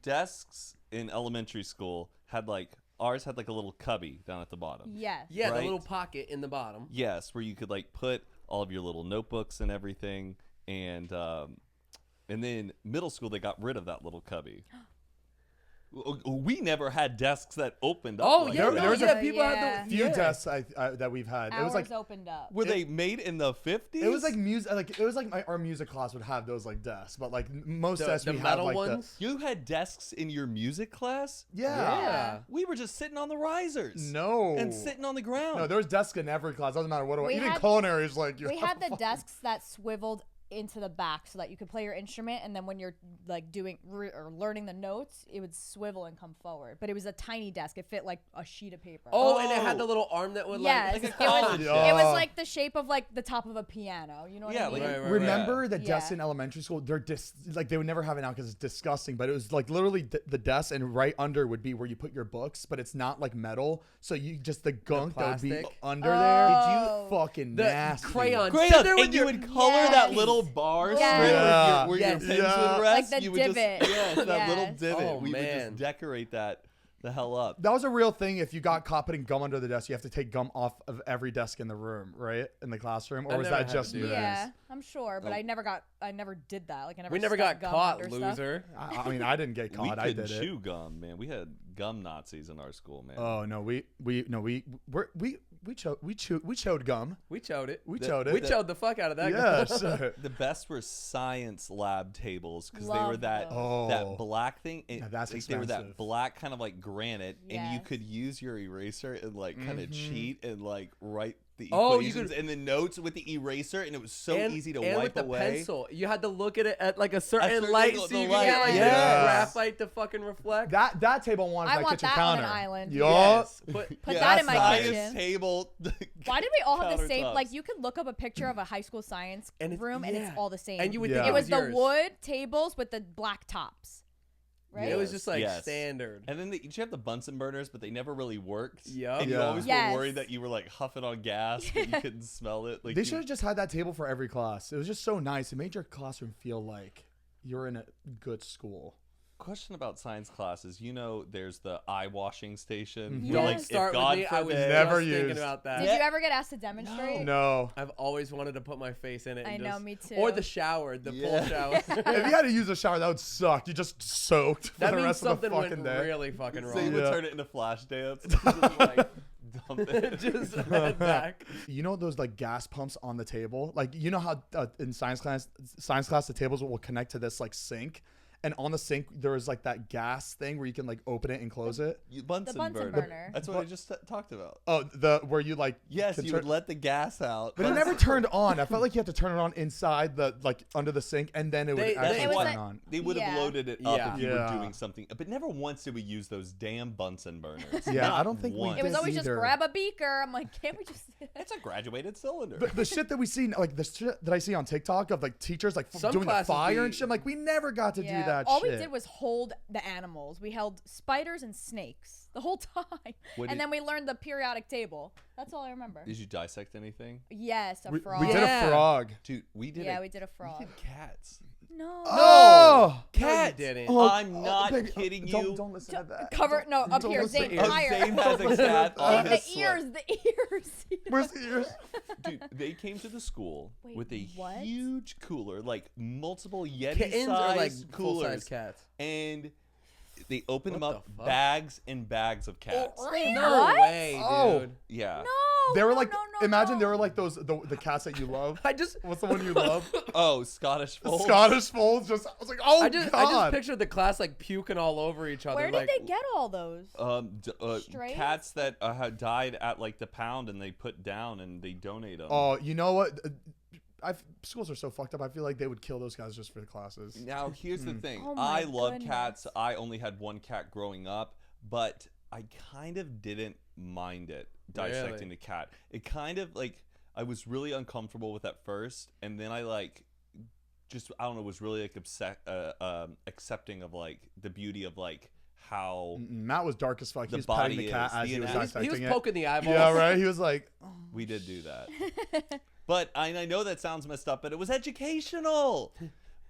Desks in elementary school had like ours had like a little cubby down at the bottom. Yes. Yeah, Right? the little pocket in the bottom. Yes, where you could like put all of your little notebooks and everything, and then middle school they got rid of that little cubby. We never had desks that opened up. Oh, like yeah, that. there was a people had the few desks that we've had. Ours It was like opened up. Were they made in the 50s? it was like music. Like it was like our music class would have those like desks, but like most desks the we had metal like ones. You had desks in your music class? Yeah. We were just sitting on the risers. No. And sitting on the ground. No, there was desks in every class. Doesn't matter what it was. We Even had- culinary is like you. We had the desks that swiveled into the back so that you could play your instrument, and then when you're like doing or learning the notes, it would swivel and come forward. But it was a tiny desk. It fit like a sheet of paper. Oh, and it had the little arm that would yes, like. like a it was. college It desk. was like the shape of like the top of a piano. You know what Yeah, I mean? like Remember the Yeah. desks in elementary school? They're like they would never have it now because it's disgusting. But it was like literally the desk, and right under would be where you put your books. But it's not like metal, so you just the gunk that would be plastic? under there. Oh. Did you fucking The nasty crayon. Great, Sit there with and you your- would color Yes. that little bar Yes. strip Yeah. where your Yes. pins Yeah. would rest. Like the you would divot. Just, yes, that little Yes. divot. Oh, we would man. just decorate that the hell up. That was a real thing. If you got caught putting gum under the desk, you have to take gum off of every desk in the room, right? In the classroom, or I was never that had just to do movies? Yeah, I'm sure, but Oh. I never did that. Like I never. We never stuck got gum caught, under stuff. loser. I mean, I didn't get We caught. I couldn't did it. chew gum, man. We had gum Nazis in our school, man. Oh no, we chewed gum. We chowed it. We chewed it. We chowed the fuck out of that. Yeah, gum. sure. The best were science lab tables because they were Love that those. that black thing. And Now that's like, they were that expensive. black kind of like granite, and you Yes. could use your eraser and like kind of cheat and like write the Oh, you equations could- and the notes with the eraser, and it was so and, easy to and wipe with the away. pencil, you had to look at it at like a certain certain light angle, so the you could light, get like yes. the graphite to fucking reflect. That table one is I my want kitchen that on counter. an island. Yup. Yes. But Put Yeah, that in my science kitchen. table. Why did we all have the same? countertops. Like you could look up a picture of a high school science And it's- room, and it's yeah. all the same. And you would Yeah. think It was the yours. wood tables with the black tops, right? It was just like Yes. standard. And then you have the Bunsen burners, but they never really worked. Yup. And you Yeah. always Yes. were worried that you were like huffing on gas, but you couldn't smell it. Like They you- should have just had that table for every class. It was just so nice. It made your classroom feel like you're in a good school. Question about science classes. You know, there's the eye washing station. Mhm. where, Don't like, if start with God me. I was forbid- Never just thinking used. about that. Did Yeah. you ever get asked to demonstrate? No. I've always wanted to put my face in it. I and know, just- me too. Or the shower, the Yeah. pool shower. If you had to use a shower, that would suck. You just soaked for That the means rest of the something fucking went day. really fucking Zane wrong. would Yeah. turn it into flash dance. Just, like, dump it. Just head back. You know those like gas pumps on the table? Like you know how in science class the tables will connect to this like sink, and on the sink there is like that gas thing where you can like open it and close it. Bunsen Bunsen burner. burner. That's what I just talked about. Oh, the where you like Yes, can you turn- would let the gas out. But it never turned on. I felt like you had to turn it on inside the like under the sink, and then it would They- actually It was turn like- on. They would have Yeah. loaded it up Yeah. if you Yeah. were doing something. But never once did we use those damn Bunsen burners. Yeah, Not I don't think we once. It was did always either. just grab a beaker. I'm like, can't we just? It's a graduated cylinder. The shit that we see, like the shit that I see on TikTok of like teachers like Some doing the classes fire we- and shit. Like we never got to do that. All shit. we did was hold the animals. We held spiders and snakes the whole time, What and did- then we learned the periodic table. That's all I remember. Did you dissect anything? Yes, a we, frog. we did a Yeah. frog. Dude, we did Yeah, a, we did a frog. We did cats. No. Oh, Cats. No, you didn't. Oh, I'm not baby, kidding don't, you. Don't listen to that. Cover no up Don't here. listen Zane to it. higher. Zane has a cat on Zane, his the slip. ears, the ears. Where's the ears? Dude, they came to the school Wait, with a what? huge cooler, like multiple Kittens or like Yeti-sized full-size coolers, cats? and they opened them What up, the fuck? bags and bags of cats. Wait, No what? way, dude. Oh. Yeah. No. They were no, like, no, no, imagine no. they were like those the cats that you love. I just What's the one you love? Oh, Scottish folds. Scottish folds. Just I was like, oh I just god. pictured the class like puking all over each other. Where like, did they get all those? Strays? Cats that had died at like the pound and they put down and they donate them. Oh, you know what? Schools are so fucked up. I feel like they would kill those guys just for the classes. Now here's the thing. Oh my I love goodness. cats. I only had one cat growing up, but I kind of didn't mind it dissecting Really? the cat. It kind of like I was really uncomfortable with at first, and then I like just I don't know was really like accepting of like the beauty of like how Matt was dark as fuck. The He was petting body the cat is, as the he was anatomy. dissecting he was it. poking the eyeballs. Yeah, right. He was like, oh. we did do that. But I know that sounds messed up, but it was educational.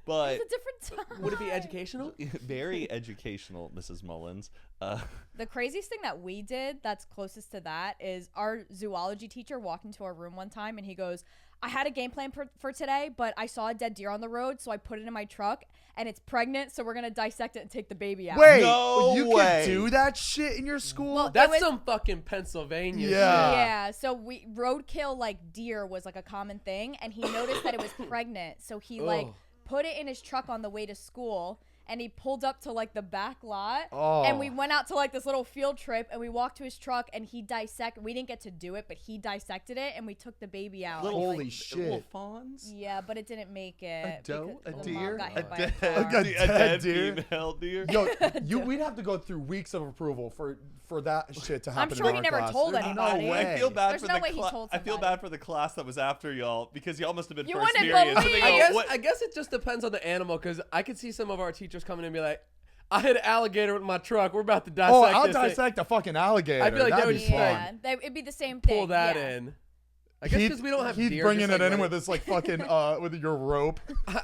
But It's a different time. Would it be educational? very educational, Mrs. Mullins. The craziest thing that we did that's closest to that is our zoology teacher walked into our room one time and he goes, I had a game plan for today, but I saw a dead deer on the road, so I put it in my truck, and it's pregnant, so we're going to dissect it and take the baby out. Wait, No you way. can do that shit in your school? Well, That's it was- some fucking Pennsylvania Yeah. Yeah, so roadkill like deer was like a common thing, and he noticed that it was pregnant, so he like Ugh. put it in his truck on the way to school, and he pulled up to like the back lot, Oh. and we went out to like this little field trip, and we walked to his truck, and he dissected. We didn't get to do it, but he dissected it, and we took the baby out. Little and, Holy like, shit. Little fawns. yeah, but it didn't make it. A doe, a because the mom deer, got a hit by dead, car. A a dead dead deer. female deer. Yo, we'd have to go through weeks of approval for that shit to happen. sure in he our never class. told There's anybody. No way. I feel bad There's for no the way he told I feel somebody. bad for the class that was after y'all because y'all must have been You first wouldn't period. So they believe- go, I guess it just depends on the animal, because I could see some of our teachers coming in and be like, I hit an alligator with my truck. We're about to dissect Oh, I'll this thing." dissect a fucking alligator. I feel like that That'd would be be Yeah, fun. it'd be the same thing. Pull that yeah. in. I guess because we don't have Heath deer. bringing just, it like, in running- with this like fucking with your rope.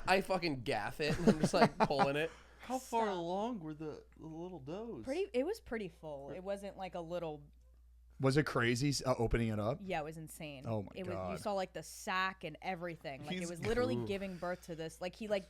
I fucking gaff it, and I'm just like pulling it. How far Stop. along were the little does? It was pretty full. It wasn't like a little. Was it crazy opening it up? Yeah, it was insane. Oh my it was, God. You saw like the sack and everything. Like He's- it was literally Ooh. giving birth to this. Like he like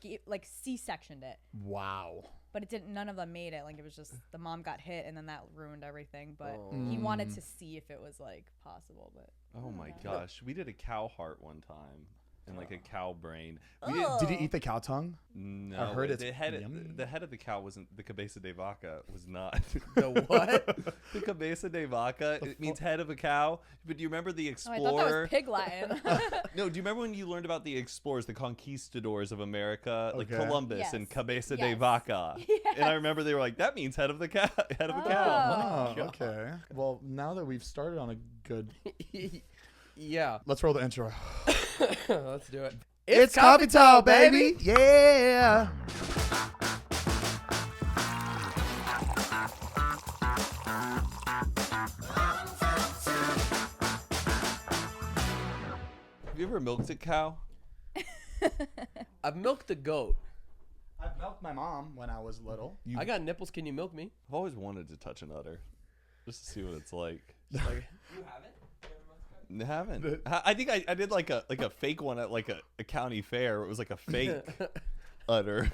C-sectioned it, Wow. but it didn't. None of them made it. Like it was just the mom got hit and then that ruined everything. But Oh. he wanted Mm. to see if it was like possible. But Oh my Yeah. gosh, we did a cow heart one time and like a cow brain. We Ugh. Did you eat the cow tongue? No, I heard it's the head. yummy. The head of the cow wasn't the cabeza de vaca. Was not The what? the cabeza de vaca. It means head of a cow. But do you remember the oh, I explorer? thought that was pig Latin. No, do you remember when you learned about the explorers, the conquistadors of America, like Okay. Columbus and Yes. cabeza de Yes. vaca? And I remember they were like, that means head of the cow. Head of a cow. Oh, okay. Well, now that we've started on a good, Yeah. let's roll the intro. Let's do it. It's coffee time, baby. Yeah. Have you ever milked a cow? I've milked a goat. I've milked my mom when I was little. I got nipples. Can you milk me? I've always wanted to touch an udder, just to see what it's like. Like, Haven't. I think I did like a fake one at like a county fair. It was like a fake udder.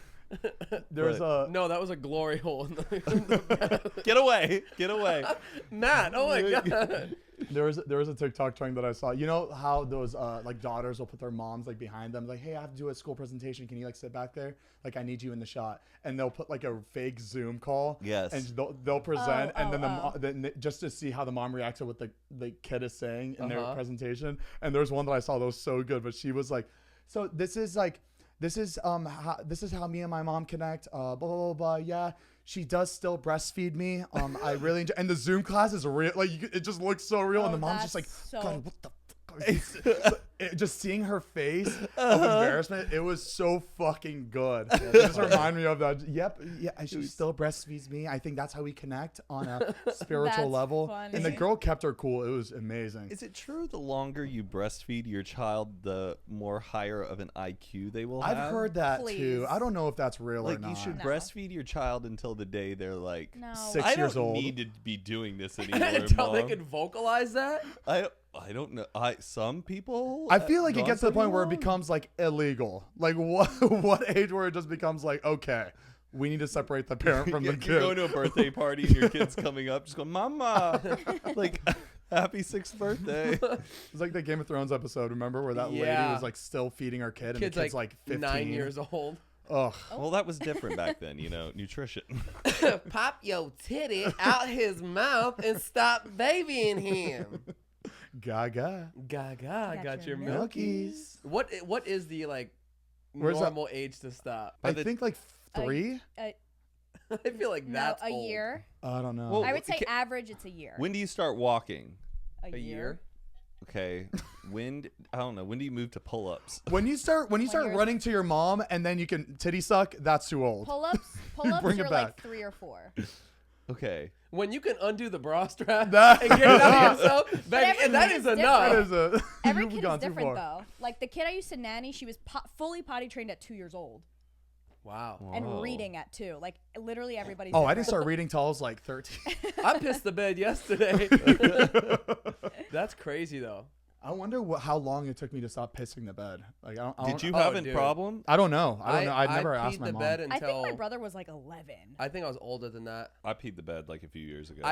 There's But- a no, that was a glory hole in the Get away! Get away! Matt. Oh my god. there was a TikTok trend that I saw. You know how those like daughters will put their moms like behind them, like, hey, I have to do a school presentation. Can you like sit back there? Like I need you in the shot. And they'll put like a fake Zoom call. Yes. And they'll present, and then oh. then just to see how the mom reacts to what the kid is saying in their Uh-huh. presentation. And there's one that I saw that was so good, but she was like, so this is how me and my mom connect. Blah blah blah blah. Yeah. She does still breastfeed me. I really enjoy, and the Zoom class is real. Like it just looks so real, and Oh, the mom's just like, that's so- God, what the fuck? Are you just seeing her face of embarrassment, it was so fucking good. It just reminded me of that. Yep, yeah, and she still breastfeeds me. I think that's how we connect on a spiritual That's level. funny. And the girl kept her cool. It was amazing. Is it true the longer you breastfeed your child, the more higher of an IQ they will have? I've heard that too. Please. I don't know if that's real or Like not. you should No. breastfeed your child until the day they're like, No. 6 I years don't old. need to be doing this anymore. Until they Mom." can vocalize that. I don't know. Some people. I feel like it gone gets to the pretty point where it long. becomes like illegal. Like what age where it just becomes like, okay, we need to separate the parent from the You're kid. going to a birthday party and your kid's coming up, just going, "Mama, like, happy 6th birthday." It's like the Game of Thrones episode. Remember where that lady Yeah. was like still feeding her kid, and Kid's the kid's like 15. 9 years old. Ugh. Well, that was different back then, nutrition. Pop your titty out his mouth and stop babying him. Gaga. Gaga, Got got your your Milkies. milkies. What is the like Where's that- normal age to stop? I the- think like 3. I feel like No, that's a old. year. I don't know. Well, I would say okay. average. It's a year. When do you start walking? A year. Okay. I don't know. When do you move to pull-ups? when you start you're- running to your mom and then you can titty suck, that's too old. Pull-ups. Bring it You're back. like 3 or 4. Okay. When you can undo the bra strap That- and get it out of yourself, baby, every and that kid is is enough. That is a Every you've kid gone is too different far. though. Like the kid I used to nanny, she was fully potty trained at 2 years old. Wow. and Whoa. reading at 2. Like literally everybody's. Oh, I didn't different. start reading till I was like 13. I pissed the bed yesterday. That's crazy though. I wonder how long it took me to stop pissing the bed. Like, Did you Oh, have a dude. problem? I don't know. I don't know. I'd I never peed asked my the mom. bed I until think my brother was like 11. I think I was older than that. I peed the bed like a few years ago.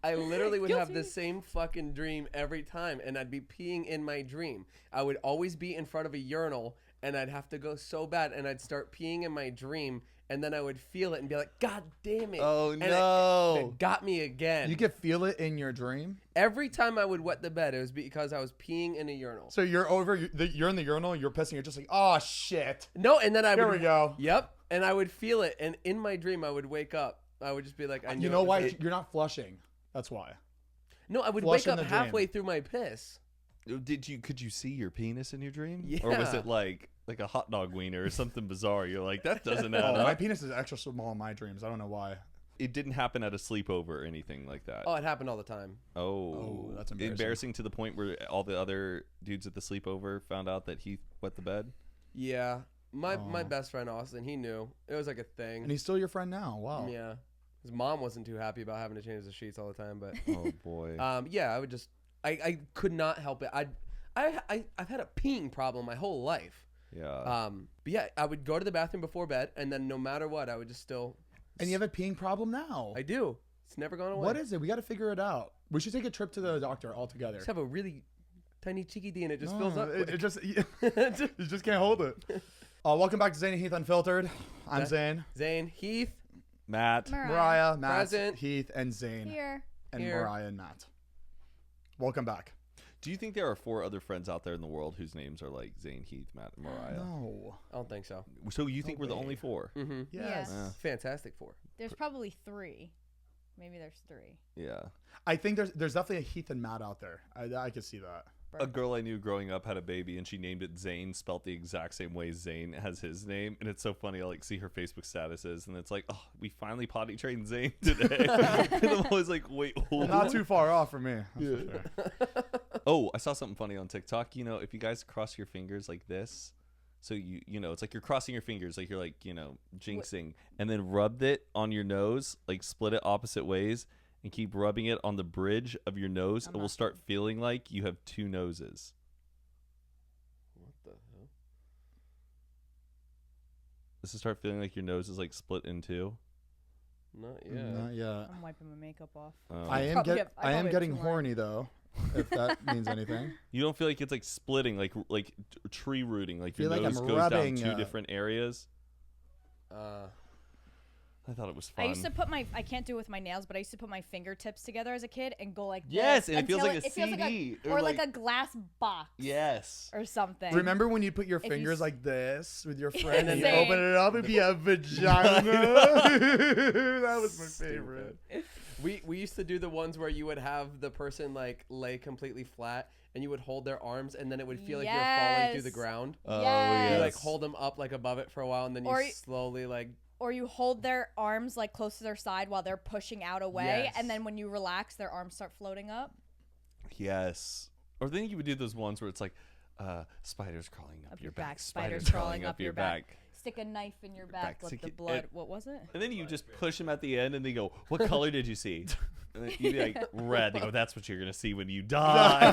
I literally would have Guilty. the same fucking dream every time, and I'd be peeing in my dream. I would always be in front of a urinal, and I'd have to go so bad, and I'd start peeing in my dream, and then I would feel it and be like, God damn it. Oh, And no. It got me again. You could feel it in your dream. Every time I would wet the bed, it was because I was peeing in a urinal. So you're you're in the urinal, you're pissing, you're just like, oh shit. No, and then I Here would. we go. Yep, and I would feel it, and in my dream, I would wake up. I would just be like, I knew You it know was why? it. You're not flushing. That's why. No, I would Flush wake in up the dream. halfway through my piss. Could you see your penis in your dream? Or was Yeah. it like a hot dog wiener or something bizarre? You're like, that doesn't add Oh, my up. penis is extra small in my dreams. I don't know why. It didn't happen at a sleepover or anything like that. Oh, it happened all the time. Oh, that's embarrassing. to the point where all the other dudes at the sleepover found out that Heath wet the bed. Yeah, my Aw. best friend Austin, he knew it was like a thing. And he's still your friend now. Wow. Yeah, his mom wasn't too happy about having to change the sheets all the time, but Oh boy. yeah, I would just, I could not help it. I've had a peeing problem my whole life. Yeah. But yeah, I would go to the bathroom before bed, and then no matter what, I would just still. And you have a peeing problem now. I do. It's never gone away. What is it? We got to figure it out. We should take a trip to the doctor all together. Just have a really tiny cheeky D, and it just fills up. It quick. just you just can't hold it. Welcome back to Zane and Heath Unfiltered. I'm That- Zane, Zane, Heath. Matt. Mariah, Matt, Present. Heath, and Zane, Here. and Here. Mariah and Matt. Welcome back. Do you think there are 4 other friends out there in the world whose names are like Zane, Heath, Matt, and Mariah? No. I don't think so. So you think we're the way. only 4? Mm-hmm. Yes. Yeah. Fantastic Four. There's probably 3. Maybe there's 3. Yeah. I think there's definitely a Heath and Matt out there. I could see that. A girl I knew growing up had a baby and she named it Zane, spelt the exact same way Zane has his name. And it's so funny. I like see her Facebook statuses and it's like, oh, we finally potty trained Zane today. And I'm always like, wait, hold Not on. too far off from me. That's for sure. Oh, I saw something funny on TikTok. You know, if you guys cross your fingers like this, so you know, it's like you're crossing your fingers, like you're like, you know, jinxing, and then rubbed it on your nose, like split it opposite ways, and keep rubbing it on the bridge of your nose. It will start feeling like you have 2 noses. What the hell? This will start feeling like your nose is like split in 2. Not yet. Not yet. I'm wiping my makeup off. I am Probably get have- I I am probably have getting 2 more. horny though, if that means anything. You don't feel like it's like splitting, like tree rooting, like your Feel like nose I'm goes rubbing, down 2 different areas. I thought it was fun. I used to put I can't do it with my nails, but I used to put my fingertips together as a kid and go like Yes, this and it feels until like a it feels CD, or like a glass box Yes. or something. Remember when you put your you fingers s- like this with your friend and you Same. open it up and be a vagina? That was my favorite. We used to do the ones where you would have the person like lay completely flat and you would hold their arms and then it would feel like you were falling through the Yes. ground. Oh, Yes. You like hold them up like above it for a while and then Or you y- slowly like Or you hold their arms like close to their side while they're pushing out away, Yes. and then when you relax, their arms start floating up. Yes. Or then you would do those ones where it's like, spiders crawling up your back, spiders crawling up your back. Stick a knife in your back, let stick the it- blood. and- What was it? And then you just push them at the end and they go, what color did you see? And then you'd be like, red. They go, that's what you're going to see when you die.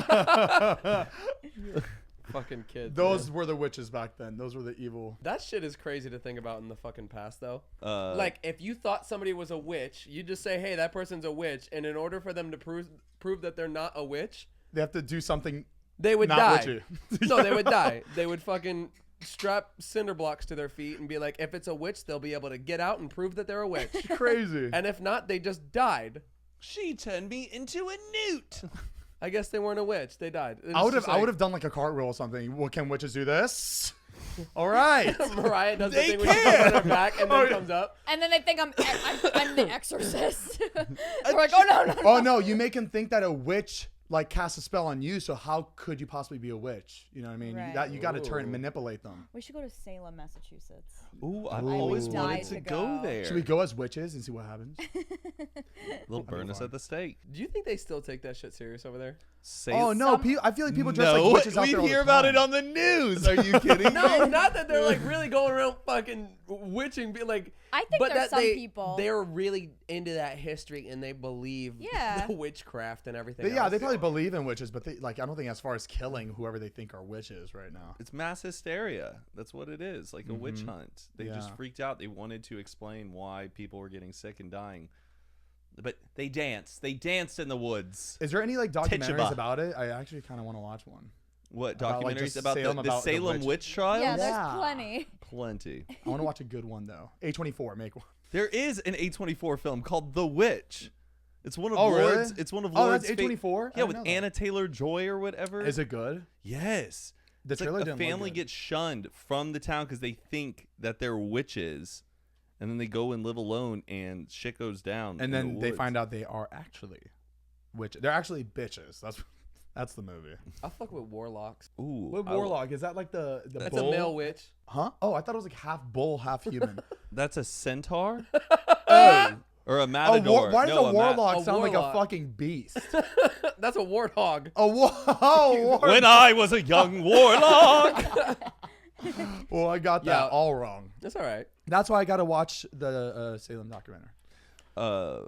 fucking kids. Those man. were the witches back then. Those were the evil. That shit is crazy to think about in the fucking past though. Like, Like if you thought somebody was a witch, you just say, "Hey, that person's a witch," and in order for them to prove that they're not a witch, They have to do something they would not die. witchy. No, they would die. They would fucking strap cinder blocks to their feet and be like, if it's a witch, they'll be able to get out and prove that they're a witch. Crazy. And if not, they just died. she turned me into a newt. I guess they weren't a witch. They died. It's I would have just I like- would have done like a cartwheel or something. Well, can witches do this? All right. Mariah does the They thing where she goes on her back and then comes up. And then they think I'm the exorcist. They're like, oh no, no, no. Oh no, you make him think that a witch like cast a spell on you. So how could you possibly be a witch? You know what I mean? Right. You got to turn and Ooh. manipulate them. We should go to Salem, Massachusetts. Ooh, I've Ooh. always I would wanted die to to go go. there. Should we go as witches and see what happens? They'll burn us fun. at the stake. Do you think they still take that shit serious over there? Oh no, Some- I feel like people dress No, like witches out we there all hear the about time. it on the news. Are you kidding? No, not that they're like really going around fucking witching, be like. I think but there's that some people. they're really into that history and they believe Yeah. the witchcraft and everything. But yeah, else. they probably believe in witches, but I don't think as far as killing whoever they think are witches right now. It's mass hysteria. That's what it is, like a witch hunt. They just Yeah. freaked out. They wanted to explain why people were getting sick and dying. But they danced. They danced in the woods. Is there any like documentaries Tituba. about it? I actually kind of want to watch one. What About, like, documentaries just about Salem, the about the Salem witch- witch trials? Yeah, there's Yeah. plenty. Plenty. I want to watch a good one though. A24, make one. There is an A24 film called The Witch. It's one of Oh, really? Lord's. It's one of Oh, Lord's. that's A24? Yeah, I with didn't know that. Anna Taylor-Joy or whatever. Is it good? Yes. The It's like trailer a didn't look family good. gets shunned from the town because they think that they're witches, and then they go and live alone, and shit goes down. And then they find out they are actually they're actually bitches. That's the movie. I fuck with warlocks. Ooh, What I- warlock is that? Like the That's bull? a male witch. Huh? Oh, I thought it was like half bull, half human. That's a centaur Oh, or a matador. why does No, a warlock a sound like warlock. a fucking beast? That's a warthog. A warlock. When I was a young warlock. Well, I got that Yeah. all wrong. That's all right. That's why I got to watch the Salem documentary. uh,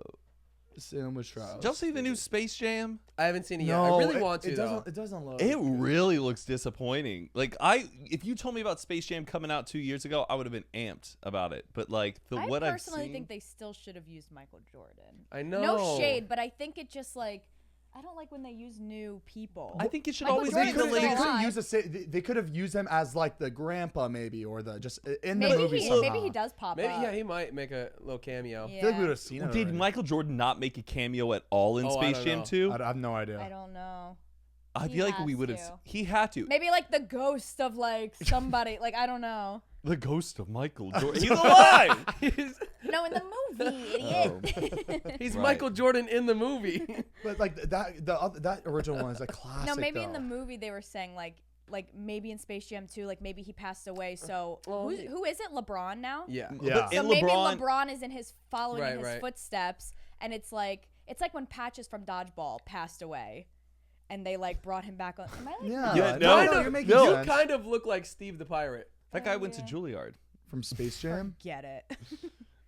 Salem Witch Trials. did y'all see the new Space Jam? I haven't seen it yet. No, I really want to It though. doesn't. It doesn't look. It really looks disappointing. Like if you told me about Space Jam coming out 2 years ago, I would have been amped about it. But like I what I've personally seen, think they still should have used Michael Jordan. I know. No shade, but I think it just like I don't like when they use new people. I think it should Michael always Jordan's be the still They latest. alive. could use they could have used them as like the grandpa maybe or the just in the maybe movie he somehow. maybe he does pop Maybe up. yeah, he might make a little cameo. Yeah. I feel like we would have seen it. Did already. Michael Jordan not make a cameo at all in Oh, I Space don't Jam know. 2? I have no idea. I don't know. I He feel like we has would have. to. He had to. Maybe like the ghost of like somebody. Like I don't know. The ghost of Michael Jordan. He's alive. No, in the movie, idiot. He's Right. Michael Jordan in the movie. But like that original one is a classic. No, maybe in though. the movie they were saying like maybe in Space Jam 2, like maybe he passed away. So Well, who is it? LeBron now? yeah. Yeah. But So and maybe LeBron. LeBron is in his following Right, in his right. footsteps, and it's like when Patches from Dodgeball passed away, and they like brought him back on. Am I like Yeah. Yeah, no, no, you're making no. You sense. kind of look like Steve the Pirate. That guy went to yeah. Juilliard. From Space Jam. Get it?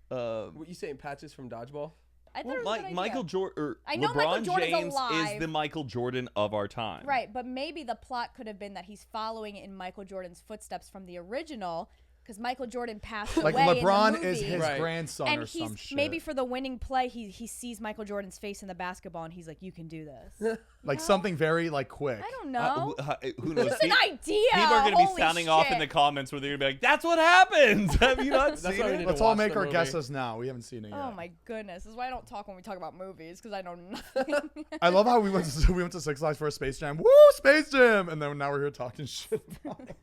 What you saying, Patches from Dodgeball? I thought Well, it was a good idea. Michael Jordan. I know LeBron Michael Jordan's James alive. is the Michael Jordan of our time. Right, but maybe the plot could have been that he's following in Michael Jordan's footsteps from the original, because Michael Jordan passed Like away LeBron in the movie. is his Right. grandson And or some he's shit. maybe for the winning play, he sees Michael Jordan's face in the basketball, and he's like, "You can do this." like something very like quick. I don't know. Who knows? It's an idea. People are going to be Holy sounding off in the shit. comments where they're going to be like, "That's what happens." Have you not That's seen why we it? need Let's to all watch make the our movie. guesses now. We haven't seen it yet. Oh my goodness! This is why I don't talk when we talk about movies, because I know nothing. I love how we went to Six Flags for a Space Jam. Woo, Space Jam! And then now we're here talking shit. About it.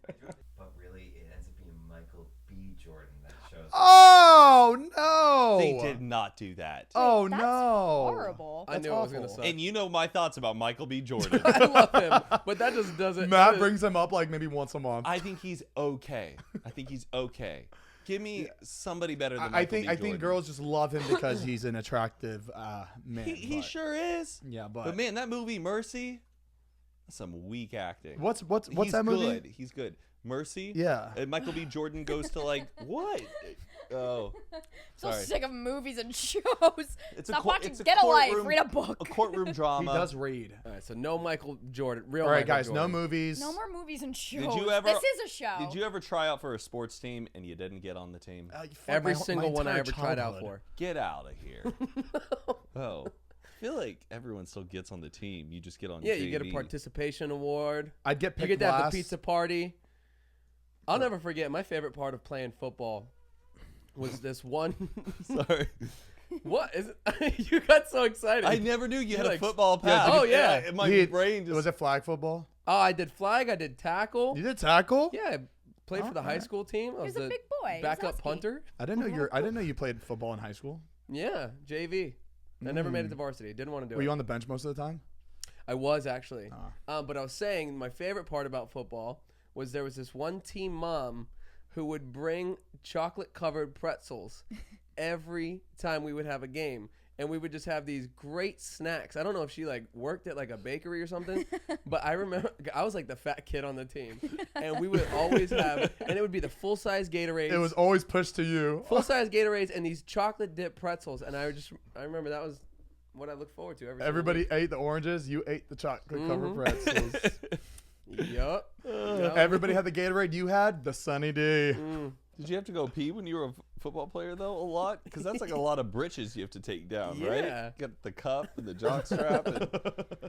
But really, it ends up being Michael B. Jordan that shows up. Oh no! They did not do that. Oh That's no! horrible. I That's knew it was gonna awful. suck. And you know my thoughts about Michael B. Jordan. I love him, but that just doesn't. Matt that- brings him up like maybe once a month. I think he's okay. Give me somebody better than Michael I B. think Jordan. girls just love him because he's an attractive man. He but- sure is. Yeah, But man, that movie Mercy, that's some weak acting. What's He's that movie? Good. He's good. Mercy. Yeah. And Michael B. Jordan goes to like what? Oh, So sorry. sick of movies and shows. It's a Stop cour- watching. it's a Get a life. courtroom- Read a book. A courtroom He drama. does read. All right, so no Michael Jordan. Real. All right, Michael guys, no Jordan. movies. No more movies and shows. Did you ever? This is a show. Did you ever try out for a sports team and you didn't get on the team? Fuck, Every my single one I entire ever tried out childhood. for. Get out of here. Oh, I feel like everyone still gets on the team. You just get on. Yeah, you get a JV. participation award. I'd get You picked get to have last. the pizza party. I'll never forget my favorite part of playing football was this one. Sorry, What is it? You got so excited. I never knew you had like- a football Yeah, pass. oh, yeah. my He- brain just. Was it flag football? Oh, I did flag. I did tackle. You did tackle? Yeah, I played for the high Alright. school team. I was He was a the big boy. He was backup husky. punter. I didn't know you played football in high school. Yeah, JV. I never made it to varsity. Didn't want to do Were it. you on the bench most of the time? I was actually. Ah. But I was saying my favorite part about football was there was this one team mom who would bring chocolate covered pretzels every time we would have a game. and we would just have these great snacks. I don't know if she like worked at like a bakery or something, but I remember I was like the fat kid on the team, and we would always have, and it would be the full-size Gatorades. It was always pushed to you. full-size Gatorades and these chocolate dip pretzels, and I remember that was what I look forward to every single Everybody week. ate the oranges. You ate the chocolate covered pretzels. Yup. Everybody had the Gatorade. You had the Sunny D. Did you have to go pee when you were a football player though? A lot, because that's like a lot of britches you have to take down, right? Yeah. Get the cup and the jock strap. And...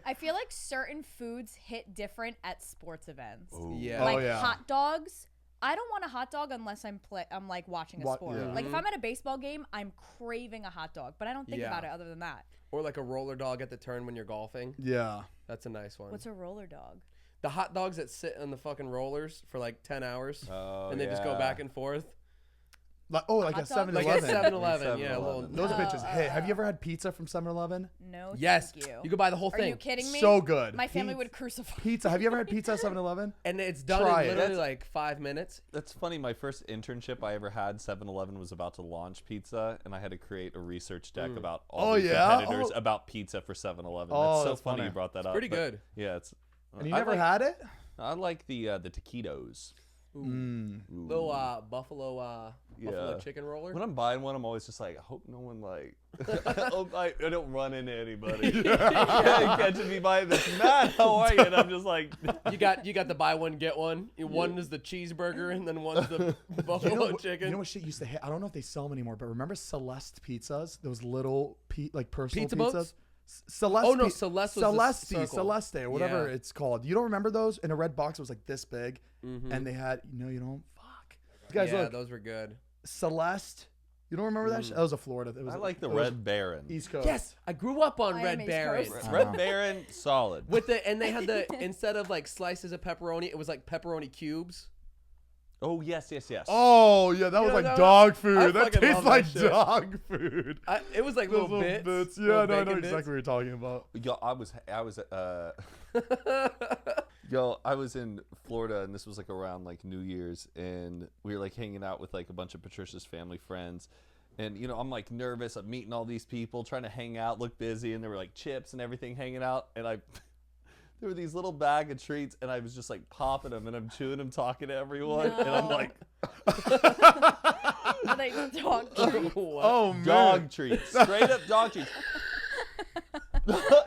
I feel like certain foods hit different at sports events. Yeah. Like Oh, yeah. hot dogs. I don't want a hot dog unless I'm like watching a sport. yeah. Like if I'm at a baseball game, I'm craving a hot dog, but I don't think Yeah. about it other than that. Or like a roller dog at the turn when you're golfing. Yeah. That's a nice one. What's a roller dog? The hot dogs that sit on the fucking rollers for like 10 hours Oh, and they just go yeah. back and forth. Like hot a dog? 7-Eleven. Like at 7-Eleven, yeah. 7-Eleven. Little, Those bitches. Hey, have you ever had pizza from 7-Eleven? No, yes, thank you. you could buy the whole Are thing. you kidding me? So good. My family Pizza- would crucify. Pizza. Have you ever had pizza at 7-Eleven? And it's done Try in it. literally That's- like 5 minutes. That's funny. My first internship I ever had, 7-Eleven was about to launch pizza, and I had to create a research deck about all Oh, the yeah? competitors Oh. about pizza for 7-Eleven. Oh, That's so that's funny funny. you brought that up. pretty but good. Yeah, it's. And you I never like, had it? I like the taquitos. Little buffalo Yeah. chicken roller. When I'm buying one, I'm always just like, I hope no one like, I hope I don't run into anybody. Catching me buying this, Matt, how are you? And I'm just like, You got the buy one get one. One is the cheeseburger and then one's the buffalo chicken. You know what shit used to hit? I don't know if they sell them anymore, but remember Celeste pizzas? Those little like personal Pizza pizzas? boats? Celeste. Oh, no, Celeste was the Celeste, circle. Celeste, or whatever Yeah. it's called. You don't remember those? In a red box, it was like this big, and they had you don't. Fuck. You guys yeah, look. those were good. Celeste. You don't remember that? Shit? That was a Florida. It was I like the it was Red Baron. East Coast. Yes, I grew up on I am Red East Baron. Coast. Red Baron, solid. With and they had instead of like slices of pepperoni, it was like pepperoni cubes. Oh yes. Oh yeah, that was Yeah, like no, dog I food. That fucking tastes love that like shit. dog food. It was like Those little bits. Yeah, little no, I know bacon exactly bits. what you're talking about. Yo, I was in Florida, and this was like around like New Year's, and we were like hanging out with like a bunch of Patricia's family friends. And I'm like nervous. I'm meeting all these people, trying to hang out, look busy, and there were like chips and everything hanging out. And there were these little bag of treats, and I was just like popping them, and I'm chewing them, talking to everyone, and I'm like, Like dog treat. Oh man. dog treats, straight up dog treats.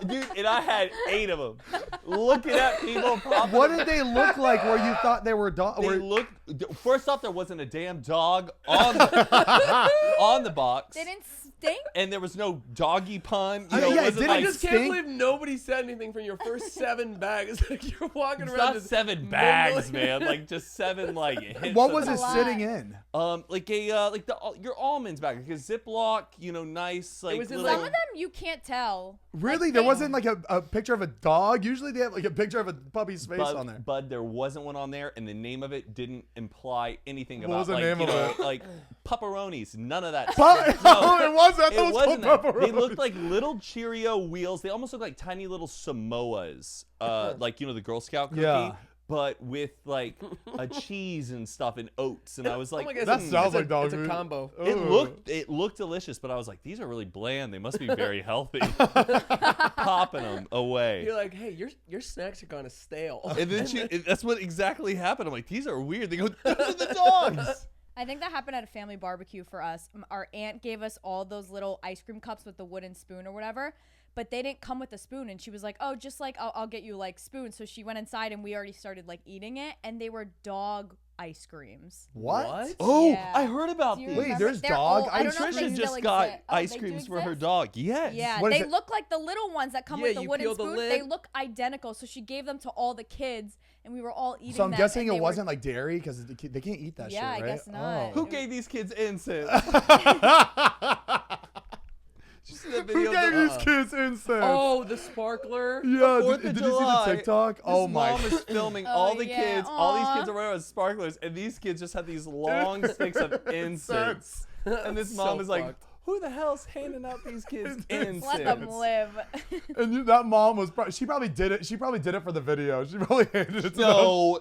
Dude, and I had 8 of them. Looking at people popping. What did they look like where you thought they were dog? They looked. First off, there wasn't a damn dog on the box, They didn't stink. and there was no doggy pun. I mean, It yeah, it wasn't didn't I like, just can't stink? believe nobody said anything from your first 7 bags. Like you're walking it's around. not just 7 bags, mumbling. man. Like just 7 like hits. What of was it. it lot. sitting in? Like your almonds bag, like a Ziploc, nice like was in, little. Some of them you can't tell. Really? There wasn't like a picture of a dog? Usually they have like a picture of a puppy's face on there. Bud, there wasn't one on there, and the name of it didn't imply anything What about was the like name of it? like pupperonis. None of that. Oh, it wasn't. It Those wasn't that. They pepperonis. looked like little Cheerio wheels. They almost look like tiny little Samoas, like the Girl Scout cookie, Yeah. but with like a cheese and stuff and oats. And I was Oh like, my God, That it's sounds a- like dog it's food. a combo. it looked delicious, but I was like, these are really bland. They must be very healthy. Popping them away. You're like, hey, your snacks are kind of stale. And then that's what exactly happened. I'm like, these are weird. They go, those are the dogs. I think that happened at a family barbecue for us. Our aunt gave us all those little ice cream cups with the wooden spoon or whatever, but they didn't come with a spoon. And she was like, oh, just like, I'll get you like spoons. So she went inside and we already started like eating it. And they were dog ice creams. What? Oh, Yeah. I heard about Do you these. Wait, remember? there's They're dog old. I don't ice know if they Patricia still just got exist. Oh, ice they do creams for her exist? dog. Yes. Yeah, What is they it? look like the little ones that come Yeah, with the you wooden peel the spoon. lid. They look identical. So she gave them to all the kids, and we were all eating So I'm them, guessing and it they were- wasn't like dairy because they can't eat that Yeah, shit, I right? guess not. Who gave these kids incense? Did you see that Who video of gave the- these kids incense? Oh, the sparkler. yeah. Fourth Did of you see the July, TikTok? Oh This my. mom is filming Oh, all the yeah. kids. All these Aw. kids are wearing sparklers, and these kids just have these long sticks of incense. And this So mom is like, fucked. Who the hell's handing out these kids incense? Let them live. And that mom was she probably did it. She probably did it for the video. She probably handed it to them. No,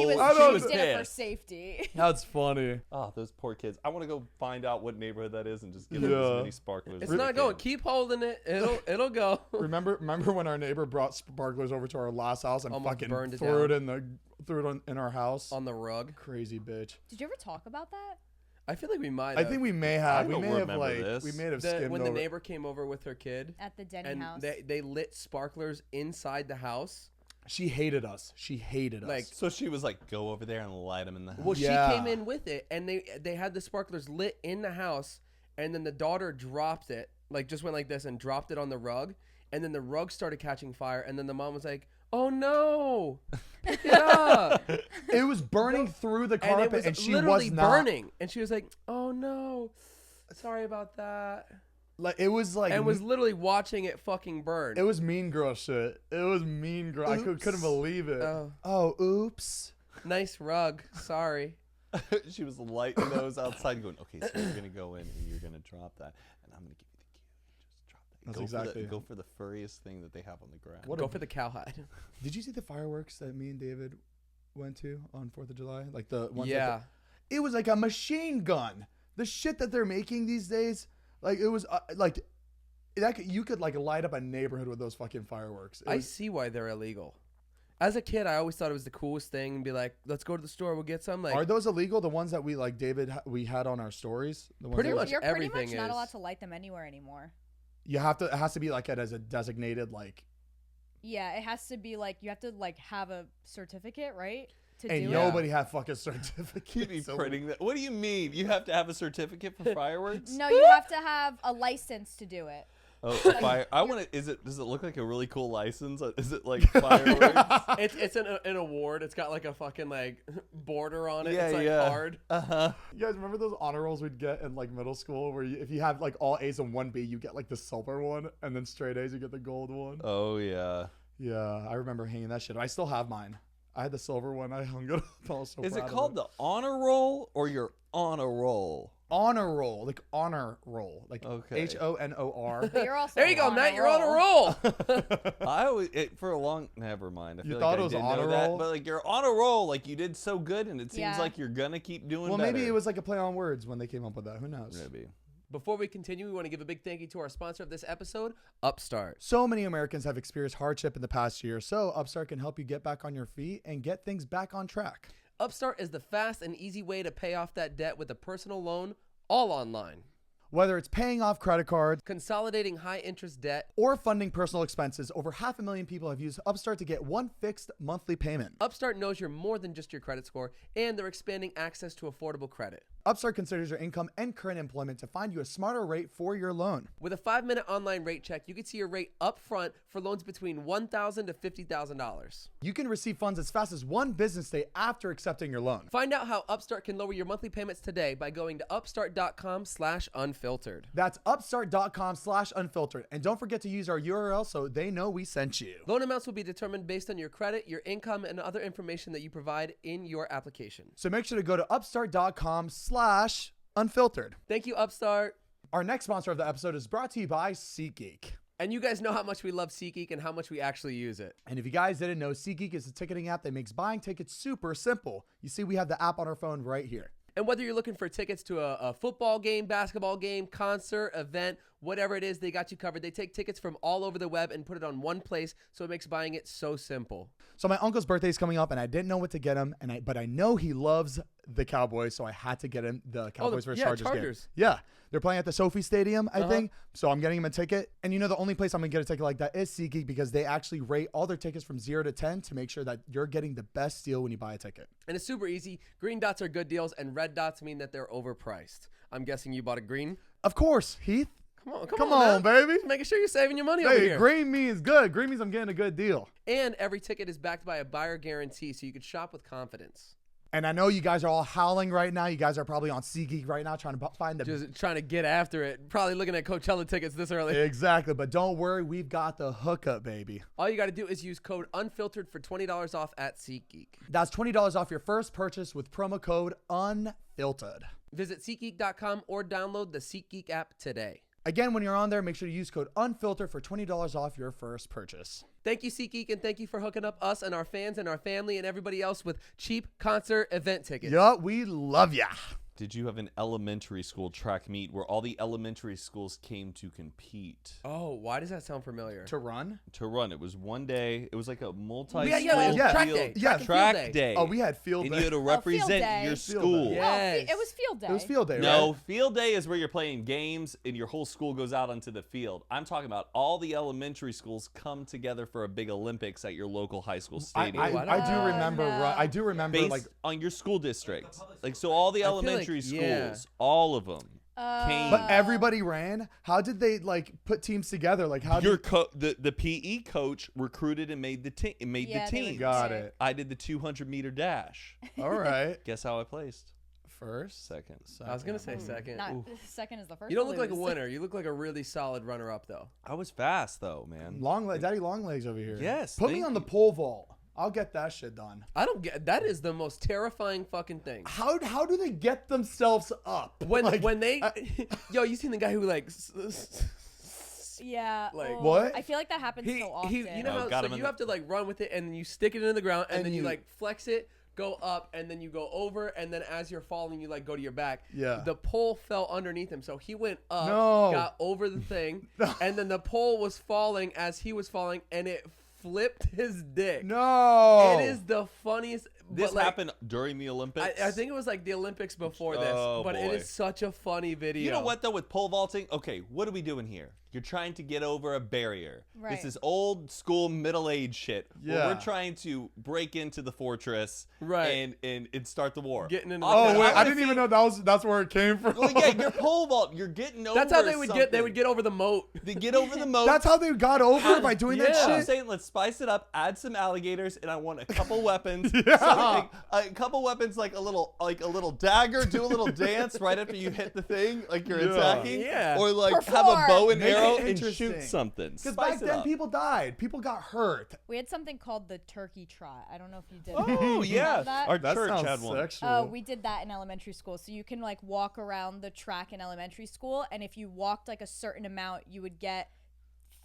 she was, she did it for pissed. safety. That's funny. Oh, those poor kids. I want to go find out what neighborhood that is and just give them as many sparklers. It's as not I going. can. Keep holding it. It'll go. Remember when our neighbor brought sparklers over to our last house and Almost fucking burned it threw down. it in our house? On the rug. Crazy bitch. Did you ever talk about that? I feel like we might I have. think we may have. I We don't may have remember like this. we may have skimmed when the over. neighbor came over with her kid At the Denny and house. they lit sparklers inside the house. She hated us. She hated us. Like, So she was like, go over there and light them in the house. well, Yeah. she came in with it, and they had the sparklers lit in the house, and then the daughter dropped it, like just went like this and dropped it on the rug, and then the rug started catching fire, and then the mom was like, "Oh no, pick it up!" it was burning through the and carpet, it was and she literally was not burning, and she was like, "Oh no, sorry about that," like it was like and was literally watching it fucking burn. it was mean girl shit. It was mean girl. I couldn't Oops. believe it. Oh. Oops. Nice rug. Sorry. She was lighting those outside, going, "Okay, so you're gonna go in and you're gonna drop that, and I'm gonna give you the key. Just drop that. That's Go exactly- go for the furriest thing that they have on the ground." What Go a- for the cowhide. Did you see the fireworks that me and David went to on 4th of July? Like the ones Yeah. it was like a machine gun. The shit that they're making these days, like it was like you could like light up a neighborhood with those fucking fireworks. It I was- see why they're illegal. As a kid, I always thought it was the coolest thing and be like, let's go to the store, we'll get some. Like, are those illegal? The ones that we like, we had on our stories. The ones Pretty that- much You're pretty everything much not is. allowed to light them anywhere anymore. You have to. It has to be like it as a designated like. Yeah, it has to be like you have to like have a certificate, right? To Ain't do nobody had fucking certificates. You'd be printing that. What do you mean? You have to have a certificate for fireworks? it. No, you have to have a license to do it. Oh, fire! I want to. Does it look like a really cool license? Is it like fireworks? it's an award. It's got like a fucking like border on it. Yeah, it's like yeah. hard. You guys remember those honor rolls we'd get in like middle school, where if you have like all A's and 1B, you get like the silver one, and then straight A's you get the gold one. Oh yeah. Yeah, I remember hanging that shit. I still have mine. I had the silver one. I hung it up. I was so Is proud it of called the honor roll or you're on a roll? honor roll? Like honor roll, like Okay. HONOR. But you're also There you go, on Matt. a You're on a roll. I always for a long. Never mind. I You feel thought like it I was did honor know that, roll? but like you're on a roll. Like you did so good, and it seems Yeah. like you're gonna keep doing. Well, better. maybe it was like a play on words when they came up with that. Who knows? Maybe. Before we continue, we want to give a big thank you to our sponsor of this episode, Upstart. So many Americans have experienced hardship in the past year, so Upstart can help you get back on your feet and get things back on track. Upstart is the fast and easy way to pay off that debt with a personal loan, all online. Whether it's paying off credit cards Consolidating high interest debt, or funding personal expenses, over 500,000 people have used Upstart to get one fixed monthly payment. Upstart knows you're more than just your credit score, and they're expanding access to affordable credit. Upstart considers your income and current employment to find you a smarter rate for your loan. With a 5-minute online rate check, you can see your rate up front for loans between $1,000 to $50,000. You can receive funds as fast as one business day after accepting your loan. Find out how Upstart can lower your monthly payments today by going to upstart.com/unfiltered. That's upstart.com/unfiltered. And don't forget to use our URL so they know we sent you. Loan amounts will be determined based on your credit, your income, and other information that you provide in your application. So make sure to go to upstart.com/unfiltered. Thank you, Upstart. Our next sponsor of the episode is brought to you by SeatGeek. And you guys know how much we love SeatGeek and how much we actually use it. And if you guys didn't know, SeatGeek is a ticketing app that makes buying tickets super simple. You see, we have the app on our phone right here. And whether you're looking for tickets to a football game, basketball game, concert, event, whatever it is, they got you covered. They take tickets from all over the web and put it on one place, so it makes buying it so simple. So my uncle's birthday is coming up, and I didn't know what to get him, but I know he loves the Cowboys, so I had to get him the Cowboys versus Chargers game. Chargers. Yeah, they're playing at the Sophie Stadium, I think. So I'm getting him a ticket, and you know the only place I'm gonna get a ticket like that is SeatGeek because they actually rate all their tickets from 0 to 10 to make sure that you're getting the best deal when you buy a ticket. And it's super easy. Green dots are good deals, and red dots mean that they're overpriced. I'm guessing you bought a green. Of course, Heath. Come on, man. baby. Just making sure you're saving your money over Hey, here. green means good. Green means I'm getting a good deal. And every ticket is backed by a buyer guarantee, so you can shop with confidence. And I know you guys are all howling right now. You guys are probably on SeatGeek right now trying to find the Just trying to get after it. Probably looking at Coachella tickets this early. Exactly, but don't worry, we've got the hookup, baby. All you got to do is use code UNFILTERED for $20 off at SeatGeek. That's $20 off your first purchase with promo code UNFILTERED. Visit SeatGeek.com or download the SeatGeek app today. Again, when you're on there, make sure to use code UNFILTERED for $20 off your first purchase. Thank you, SeatGeek, and thank you for hooking up us and our fans and our family and everybody else with cheap concert event tickets. Yup, we love ya. Did you have an elementary school track meet where all the elementary schools came to compete? Oh, why does that sound familiar? To run? To run. It was one day. It was like a multi-school Yeah, Yeah. track field- day. Yeah. track day. Oh, we had field And day. you had to field represent day. your Field school. day. Yes. It was field day. It was field day, No, right? field day is where you're playing games and your whole school goes out onto the field. I'm talking about all the elementary schools come together for a big Olympics at your local high school stadium. I I do Oh, remember. no. I do remember. based Like, on your school district. Like, so all the feel like, elementary schools, yeah. all of them came. but everybody ran. How did they like put teams together? Like, how Your did the PE coach recruited and made the team. Yeah, they would got say. it? I did the 200-meter dash. All right. Guess how I placed? First, Second. I was going to say second. Not second is the first. You don't to look like a lose. winner. You look like a really solid runner-up, though. I was fast though, man. Daddy long legs over here. Yes, Put me thank on the you. pole vault. I'll get that shit done. I don't get that. Is the most terrifying fucking thing. How do they get themselves up? When Like, when they, yo, you seen the guy who like, Yeah. Like- oh, What? I feel like that happens so often. you know Oh, how got so him in you the- have to like run with it and then you stick it into the ground and, And then you you- like flex it, go up, and then you go over, and then as you're falling, you like go to your back. Yeah. The pole fell underneath him, so he went up, No. got over the thing, and then the pole was falling as he was falling, and it flipped his dick. No. It is the funniest. This but, like, happened during the Olympics. I think it was like the Olympics before this, Oh, but it boy. is such a funny video. You know what though with pole vaulting? Okay, what are we doing here? You're trying to get over a barrier. Right. This is old school middle age shit. Where Yeah. we're trying to break into the fortress Right. and start the war. Getting into Oh the- wait, I wanna didn't even know that's where it came from. Well, yeah, your pole vault, you're getting over That's how they would get. They something. would get over the moat. They get over the moat. That's how they got over it, by doing Yeah. that I'm shit. saying let's spice it up, add some alligators, and I want a couple weapons. Yeah. Something, a couple weapons like a little dagger, do a little dance right after you hit the thing, like you're Yeah. attacking. Yeah. Or like have a Perform. bow and Make it arrow and interesting. shoot something. Because Spice back it then up. people died. People got hurt. We had something called the turkey trot. I don't know if you did. Oh You yeah, have that? our That church sounds had one. sexual. Oh, we did that in elementary school. So you can like walk around the track in elementary school, and if you walked like a certain amount, you would get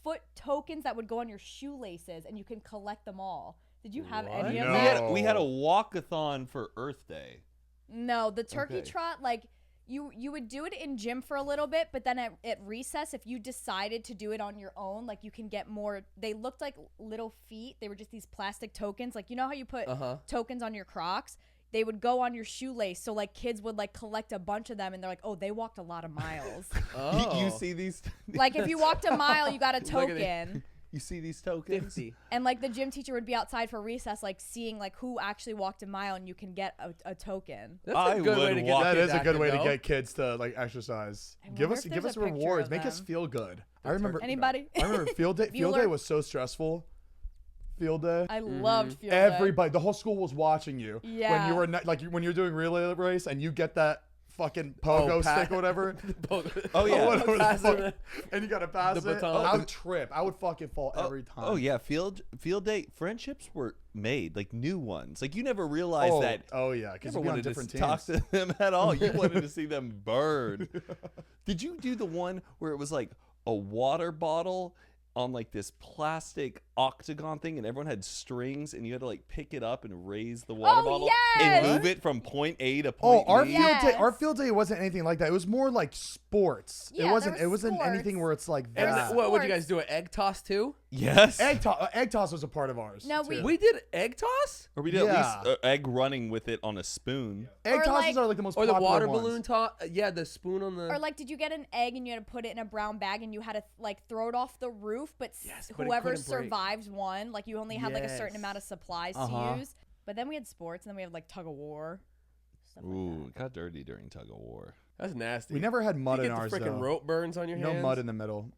foot tokens that would go on your shoelaces, and you can collect them all. Did you have any of No. that? We had a walkathon for Earth Day. No, the turkey Okay. trot, like you would do it in gym for a little bit, but then at recess, if you decided to do it on your own, like you can get more. They looked like little feet. They were just these plastic tokens. Like you know how you put tokens on your Crocs? They would go on your shoelace. So like kids would like collect a bunch of them, and they're like, oh, they walked a lot of miles. Oh. You see these? Like if you walked a mile, you got a Look at it. token. You see these tokens? 50. And like the gym teacher would be outside for recess, like seeing like who actually walked a mile, and you can get a token. That's I a good way would to get walk- That kids is a good active, way to though. get kids to like exercise. I Give wonder us if give there's us a picture rewards. of Make us them. feel good. I remember. Anybody? I remember field day. Field day Bueller? was so stressful. Field day. I loved field day. Everybody, the whole school was watching you. When Yeah. you were when you're doing relay race and you get that fucking pogo stick or whatever. Oh yeah. Whatever the Pass fuck. it. And you gotta pass The it. baton. I would trip. I would fucking fall every time. Oh yeah, field day friendships were made, like new ones. Like you never realized that. Oh yeah, because Never you'd be on wanted different to teams. talk to them at all. You wanted to see them burn. Did you do the one where it was like a water bottle on like this plastic octagon thing, and everyone had strings, and you had to like pick it up and raise the water Oh, bottle yes! and move it from point A to Oh, point our B? field day. Yes. Our field day wasn't anything like that. It was more like sports. Yeah, it there wasn't. was It wasn't anything sports. where it's like And that. what would you Sports. guys do? An egg toss too? Yes. Egg toss was a part of ours. No, too. We did egg toss? Or we did Yeah. at least egg running with it on a spoon. egg Or tosses like- are like the most Or the popular water ones. balloon toss? Yeah, the spoon on the. Or like, did you get an egg and you had to put it in a brown bag and you had to like throw it off the roof? But Yes, but it whoever couldn't break. survives won. Like you only had like a certain Yes. amount of supplies Uh-huh. to use. But then we had sports, and then we had like tug of war. Stuff like Ooh, it got dirty during tug of war. That's nasty. We never had mud you in get ours the freaking though. rope burns on your No hands. mud in the middle.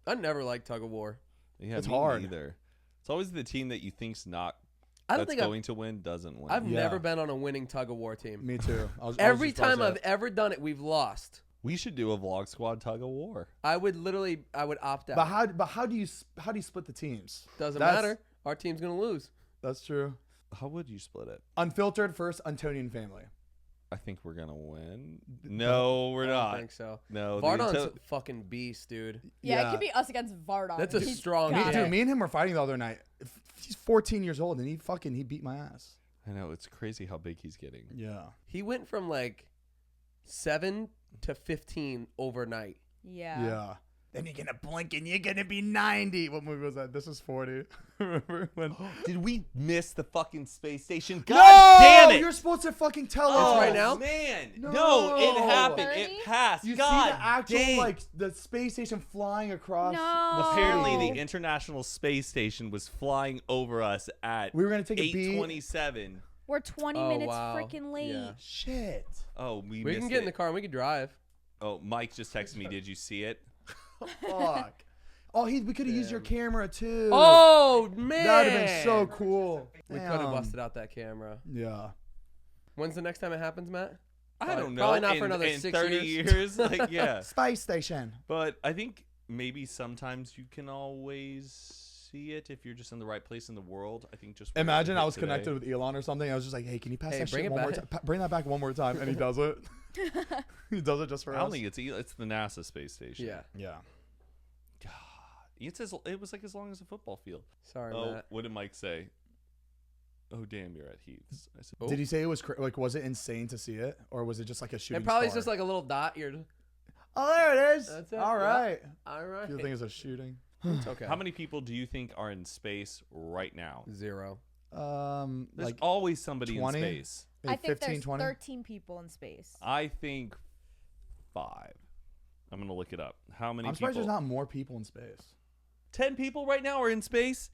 I never liked tug of war. Yeah, It's me hard. neither. It's always the team that you think's not I don't that's think I've, going to win doesn't win. I've Yeah. never been on a winning tug of war team. Me too. I was Every just about time to I've say ever done it, we've lost. We should do a vlog squad tug of war. I would opt out. But how do you split the teams? Doesn't That's- matter. Our team's gonna lose. That's true. How would you split it? Unfiltered first, Antonian family. I think we're gonna win. No, we're I not. don't think so. No, Vardon's the a fucking beast, dude. Yeah, it could be us against Vardon. That's a He's strong got hit. it. Dude, me and him were fighting the other night. He's 14 years old and he beat my ass. I know, it's crazy how big he's getting. Yeah. He went from like 7 to 15 overnight. Yeah. Yeah. Then you're gonna blink and you're gonna be 90. What movie was that? This is 40. Remember when? Did we miss the fucking space station? No! God damn it! You're supposed to fucking tell It's us right now? Man, No. no, it happened. 30? It passed. You God see the actual dang. like the space station flying across. No. Apparently, Oh. the International Space Station was flying over us at We were gonna take a beat. 8:27. We're 20 Oh, minutes wow. freaking late. Yeah. Shit. Oh, we We missed can get in it. the car and we can drive. Oh, Mike just texted me. Did you see it? Fuck. Oh, we could have used your camera too. Oh, man. That would have been so cool. We could have Damn. busted out that camera. Yeah. When's the next time it happens, Matt? I don't know. Probably not in, for another in 6 30 years. Like, yeah. Space station. But I think maybe sometimes you can always see it if you're just in the right place in the world. I think just Imagine I hit was today. connected with Elon or something. I was just like, hey, can you pass Hey, that bring shit it one more back. time? Bring that back one more time. And he does it. He does it just for I us. don't think it's the NASA space station. Yeah. Yeah. God, it was like as long as a football field. Sorry, Oh, Matt. what did Mike say? Oh damn, you're at Heath's. I said, Oh. Did he say it was like? Was it insane to see it, or was it just like a shooting? It probably is star? just like a little dot. You're Oh, there it is. That's it, All yeah. right. all right. You think it's a shooting? It's okay. How many people do you think are in space right now? 0. There's Like always somebody 20? in space. I maybe think 15, there's 20. 13 people in space. I think 5. I'm gonna look it up. How many I'm people? surprised there's not more people in space. 10 people right now are in space.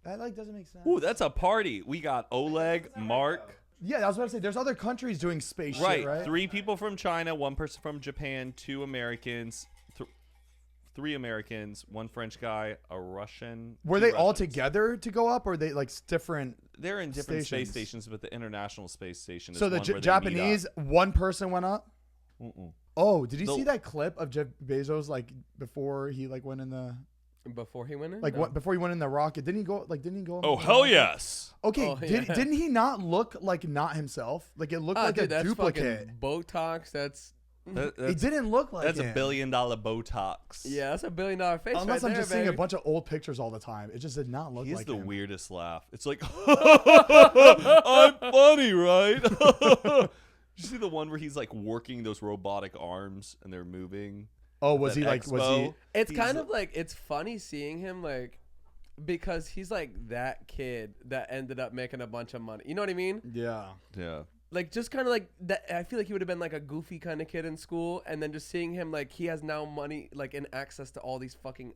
That like doesn't make sense. Ooh, that's a party. We got Oleg, Mark. Yeah, I was about to say there's other countries doing space Right. shit, right? 3 people from China, 1 person from Japan, 2 Americans, 3 Americans, 1 French guy, a Russian. Were 2 they all Russians. together to go up, or they like different? They're in different space stations? stations, but the International Space Station is So the one where they meet Japanese, up. one person went up. Mm-mm. Oh, did you The- see that clip of Jeff Bezos like before he like went in the Before he went in? like No. what before he went in the rocket? Didn't he go like didn't he go? in Oh the hell rocket? yes! Okay, Oh, yeah. didn't he not look like not himself? Like it looked like dude, a that's duplicate. fucking Botox. That's That- It that's didn't look like that's him. $1 billion Botox. yeah, that's $1 billion face Unless right I'm there, just seeing a baby. bunch of old pictures all the time. It just did not look He has like the him. weirdest laugh. It's like, I'm funny, right? Did you see the one where he's like working those robotic arms and they're moving? Oh, was That he like? Was he? expo? It's He's kind of like it's funny seeing him like because he's like that kid that ended up making a bunch of money. You know what I mean? Yeah. Yeah. Like just kind of like that. I feel like he would have been like a goofy kind of kid in school, and then just seeing him like he has now money like and access to all these fucking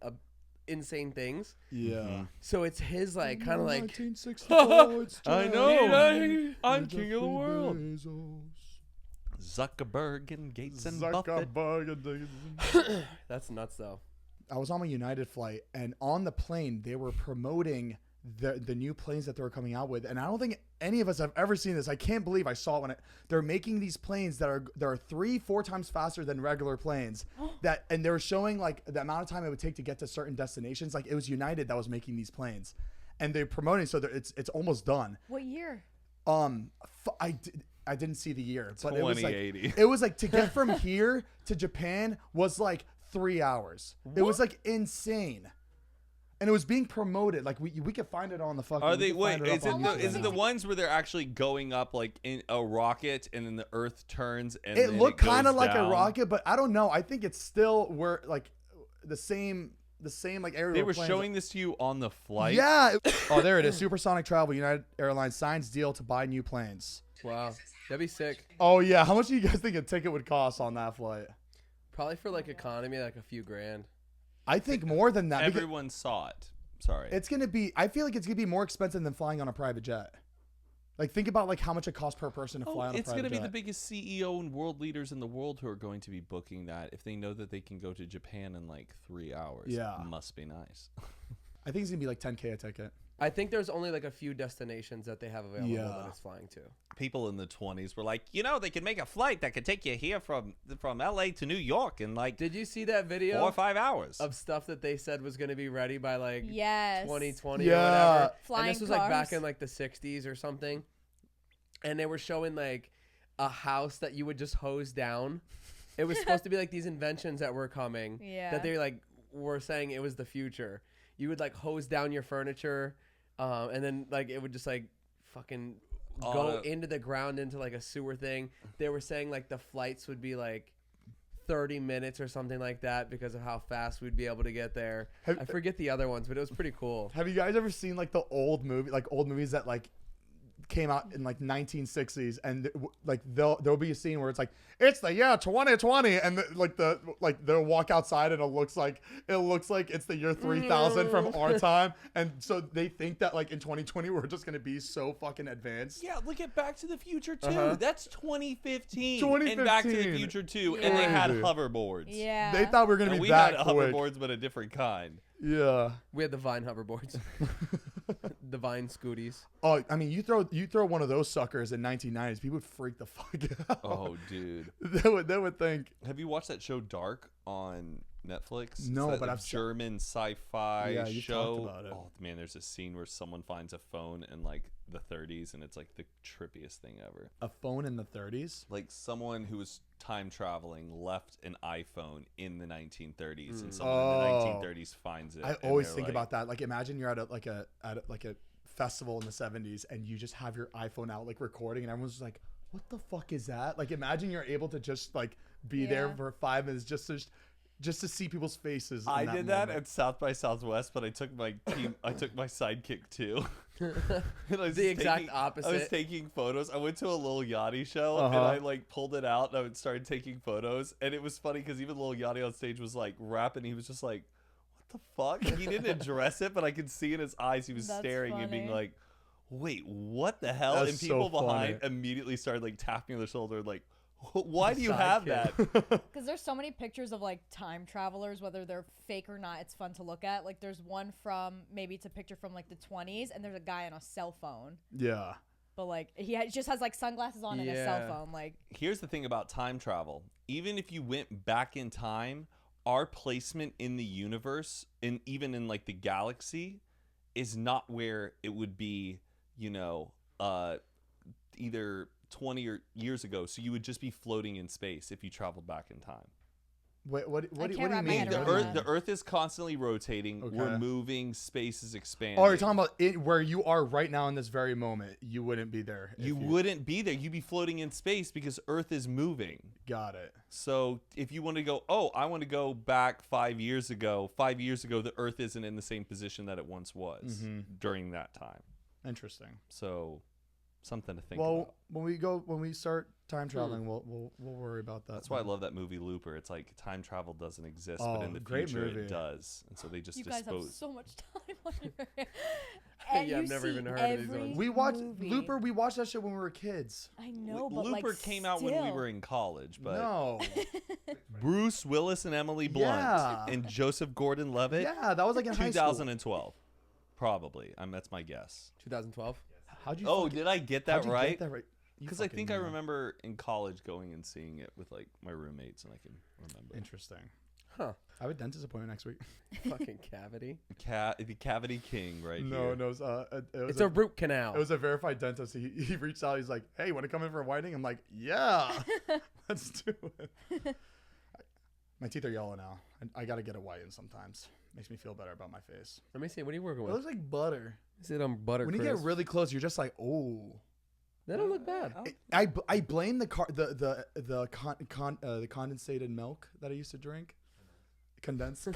insane things. Yeah. Mhm. So it's his like kind of like 1964, it's I Jeff know. Bezos. I'm Jeff king of the world. Bezos. Zuckerberg and Gates and Buffett. Zuckerberg and- that's nuts though. I was on a United flight, and on the plane they were promoting the new planes that they were coming out with, and I don't think any of us have ever seen this. I can't believe I saw it when they're making these planes that are 3-4 times faster than regular planes. And they were showing like the amount of time it would take to get to certain destinations. Like it was United that was making these planes, and they're promoting so it's almost done. What year? I didn't see the year, but it was like 2080. it was like to get from here to Japan was like 3 hours. It was like insane. And it was being promoted. Like we could find it on the fucking. Are we they could wait? find it Is up it on the, YouTube. is it the ones where they're actually going up like in a rocket and then the Earth turns and It then looked kind of goes like a down? rocket, but I don't know. I think it's still where like the same like area. They were showing this to you on the flight. Yeah. Oh, there it is. Supersonic Travel. United Airlines signs deal to buy new planes. Wow, that'd be sick. Oh yeah. How much do you guys think a ticket would cost on that flight? Probably for like economy, like a few grand. I think more than that. because Everyone saw it. Sorry. It's gonna be. I feel like it's gonna be more expensive than flying on a private jet. Like think about like how much it costs per person to fly on a it's private going to be jet. the biggest CEO and world leaders in the world who are going to be booking that if they know that they can go to Japan in like 3 hours. Yeah. Must be nice. I think it's gonna be like $10K a ticket. I think there's only like a few destinations that they have available Yeah. that it's flying to. People in the 20s were like, they can make a flight that could take you here from LA to New York in like Did you see that 4 video or 5 hours. of stuff that they said was going to be ready by like Yes. 2020 Yeah. or whatever? Flying and this was like back cars. in like the 60s or something. And they were showing like a house that you would just hose down. It was supposed to be like these inventions that were coming. Yeah. That they like were saying it was the future. You would like hose down your furniture, and then like it would just like fucking go into the ground into like a sewer thing. They were saying like the flights would be like 30 minutes or something like that because of how fast we'd be able to get there. I forget the other ones, but it was pretty cool. Have you guys ever seen like the old movies that like came out in like 1960s, and like there'll be a scene where it's like it's the year 2020, and they'll walk outside and it looks like it's the year 3000 from our time, and so they think that like in 2020 we're just gonna be so fucking advanced. Yeah, look at Back to the Future 2. Uh-huh. That's 2015. And Back to the Future 2, and they had hoverboards. Yeah. They thought we were gonna And be we that had quick. hoverboards, but a different kind. Yeah. We had the Vine hoverboards. The Vine scooties. Oh, I mean, you throw one of those suckers in 1990s, people would freak the fuck out. Oh, dude. They would think. Have you watched that show Dark on Netflix? No, It's but that I've German sci-fi Yeah, you've show. talked about it. Oh man, there's a scene where someone finds a phone in like the 30s, and it's like the trippiest thing ever. A phone in the 30s? Like someone who was time traveling left an iPhone in the 1930s, and someone in the 1930s finds it. I and always they're think like, about that. Like, imagine you're at a festival in the 70s, and you just have your iPhone out, like recording, and everyone's just like, "What the fuck is that?" Like, imagine you're able to just like be there Yeah. for 5 minutes just to see people's faces. I in did that moment. at South by Southwest, but I took my sidekick too. And I was The exact I was opposite. taking photos. I went to a Lil Yachty show, and Uh-huh. I like pulled it out, and I started taking photos. And it was funny because even Lil Yachty on stage was like rapping. He was just like, "What the fuck?" He didn't address it, but I could see in his eyes he was That's staring and being funny. like, "Wait, what the hell?" That's and people so behind funny. immediately started like tapping on their shoulder, like, "Why do you Sidekick. have that?" Because there's so many pictures of like time travelers, whether they're fake or not. It's fun to look at. Like there's one from maybe it's a picture from like the 20s, and there's a guy on a cell phone, Yeah. but like just has like sunglasses on and a cell Yeah. phone. Like Here's the thing about time travel. Even if you went back in time, our placement in the universe, and even in like the galaxy, is not where it would be, either 20 years ago. So you would just be floating in space if you traveled back in time. What do can't you wrap my mean? head The around Earth, that. the Earth is constantly rotating. Okay. We're moving. Space is expanding. Oh, you're talking about it where you are right now in this very moment. You wouldn't be there. if You wouldn't be there. You'd be floating in space because Earth is moving. Got it. So if you want to go, I want to go back 5 years ago. 5 years ago, the Earth isn't in the same position that it once was during that time. Interesting. So something to think Well, about. when we start time traveling, we'll worry about that. That's why I love that movie Looper. It's like time travel doesn't exist, Oh, but in the great future movie. it does. And so they just you guys have dispose. so much time on your and Yeah, I've you never see even heard of these every ones. We watched movie. Looper. We watched that shit when we were kids. I know, but Looper like came out when we still. were in college, but No. Bruce Willis and Emily Blunt Yeah. and Joseph Gordon-Levitt, Yeah, that was like in high school. 2012, probably. That's my guess. 2012. How'd you? Oh, fucking- did I get how'd that you right? Get that right? You Because I fucking think I know. remember in college going and seeing it with like my roommates, and I can remember. Interesting. Huh. I have a dentist appointment next week. Fucking cavity. The Cavity King, right No, here. no, it was It's a root canal. It was a verified dentist. He reached out. He's like, "Hey, you want to come in for a whitening?" I'm like, "Yeah, let's do it." My teeth are yellow now. I got to get it whitened sometimes. Makes me feel better about my face. Let me see. What are you working It with? looks like butter. Is it on butter? When you get really close, you're just like, "Oh." They don't look bad. I blame the condensated milk that I used to drink. Condensed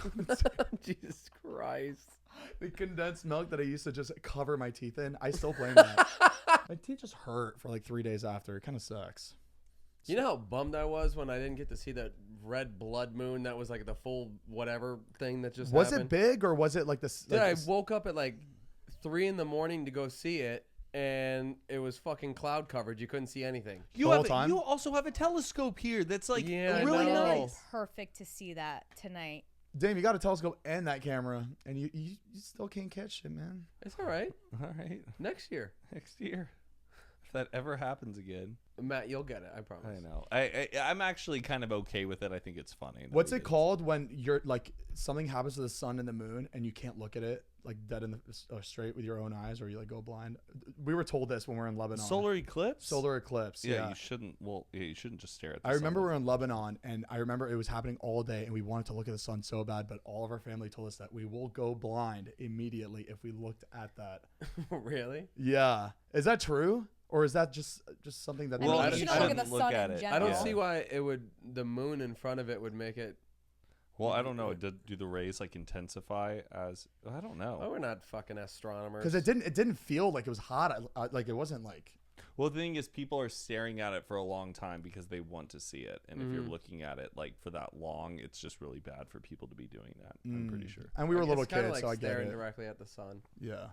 Jesus Christ. the condensed milk that I used to just cover my teeth in. I still blame that. My teeth just hurt for like 3 days after. It kind of sucks. You know how bummed I was when I didn't get to see that red blood moon that was like the full whatever thing that just Was happened? it big or was it like this? Dude, like I this- woke up at like 3 in the morning to go see it, and it was fucking cloud coverage. You couldn't see anything. You The whole have time? you also have a telescope here that's like Yeah, I really know. nice. Perfect to see that tonight. Damn, you got a telescope and that camera, and you still can't catch it, man. It's all right. All right, Next year. next year, if that ever happens again, Matt, you'll get it. I promise. I know. I'm actually kind of okay with it. I think it's funny. that What's we it did. called when you're like something happens to the sun and the moon and you can't look at it like dead in the straight with your own eyes, or you like go blind? We were told this when we were in Lebanon. Solar eclipse. Solar eclipse. Yeah, Yeah. you shouldn't. Well, yeah, you shouldn't just stare at. The I remember sun. we were in Lebanon, and I remember it was happening all day, and we wanted to look at the sun so bad, but all of our family told us that we will go blind immediately if we looked at that. Really? Yeah, is that true, or is that just something that? I Well, mean, I you should didn't- look I at the didn't sun look at in it. general. I don't Yeah. see why it would. The moon in front of it would make it. Well, I don't know. Do the rays like intensify as? I don't know. Oh, we're not fucking astronomers. Because it didn't feel like it was hot. Like it wasn't like. Well, the thing is, people are staring at it for a long time because they want to see it, and if Mm-hmm. you're looking at it like for that long, it's just really bad for people to be doing that. I'm pretty sure. And we were little It's kinda kids, like so I get staring it. directly at the sun. Yeah.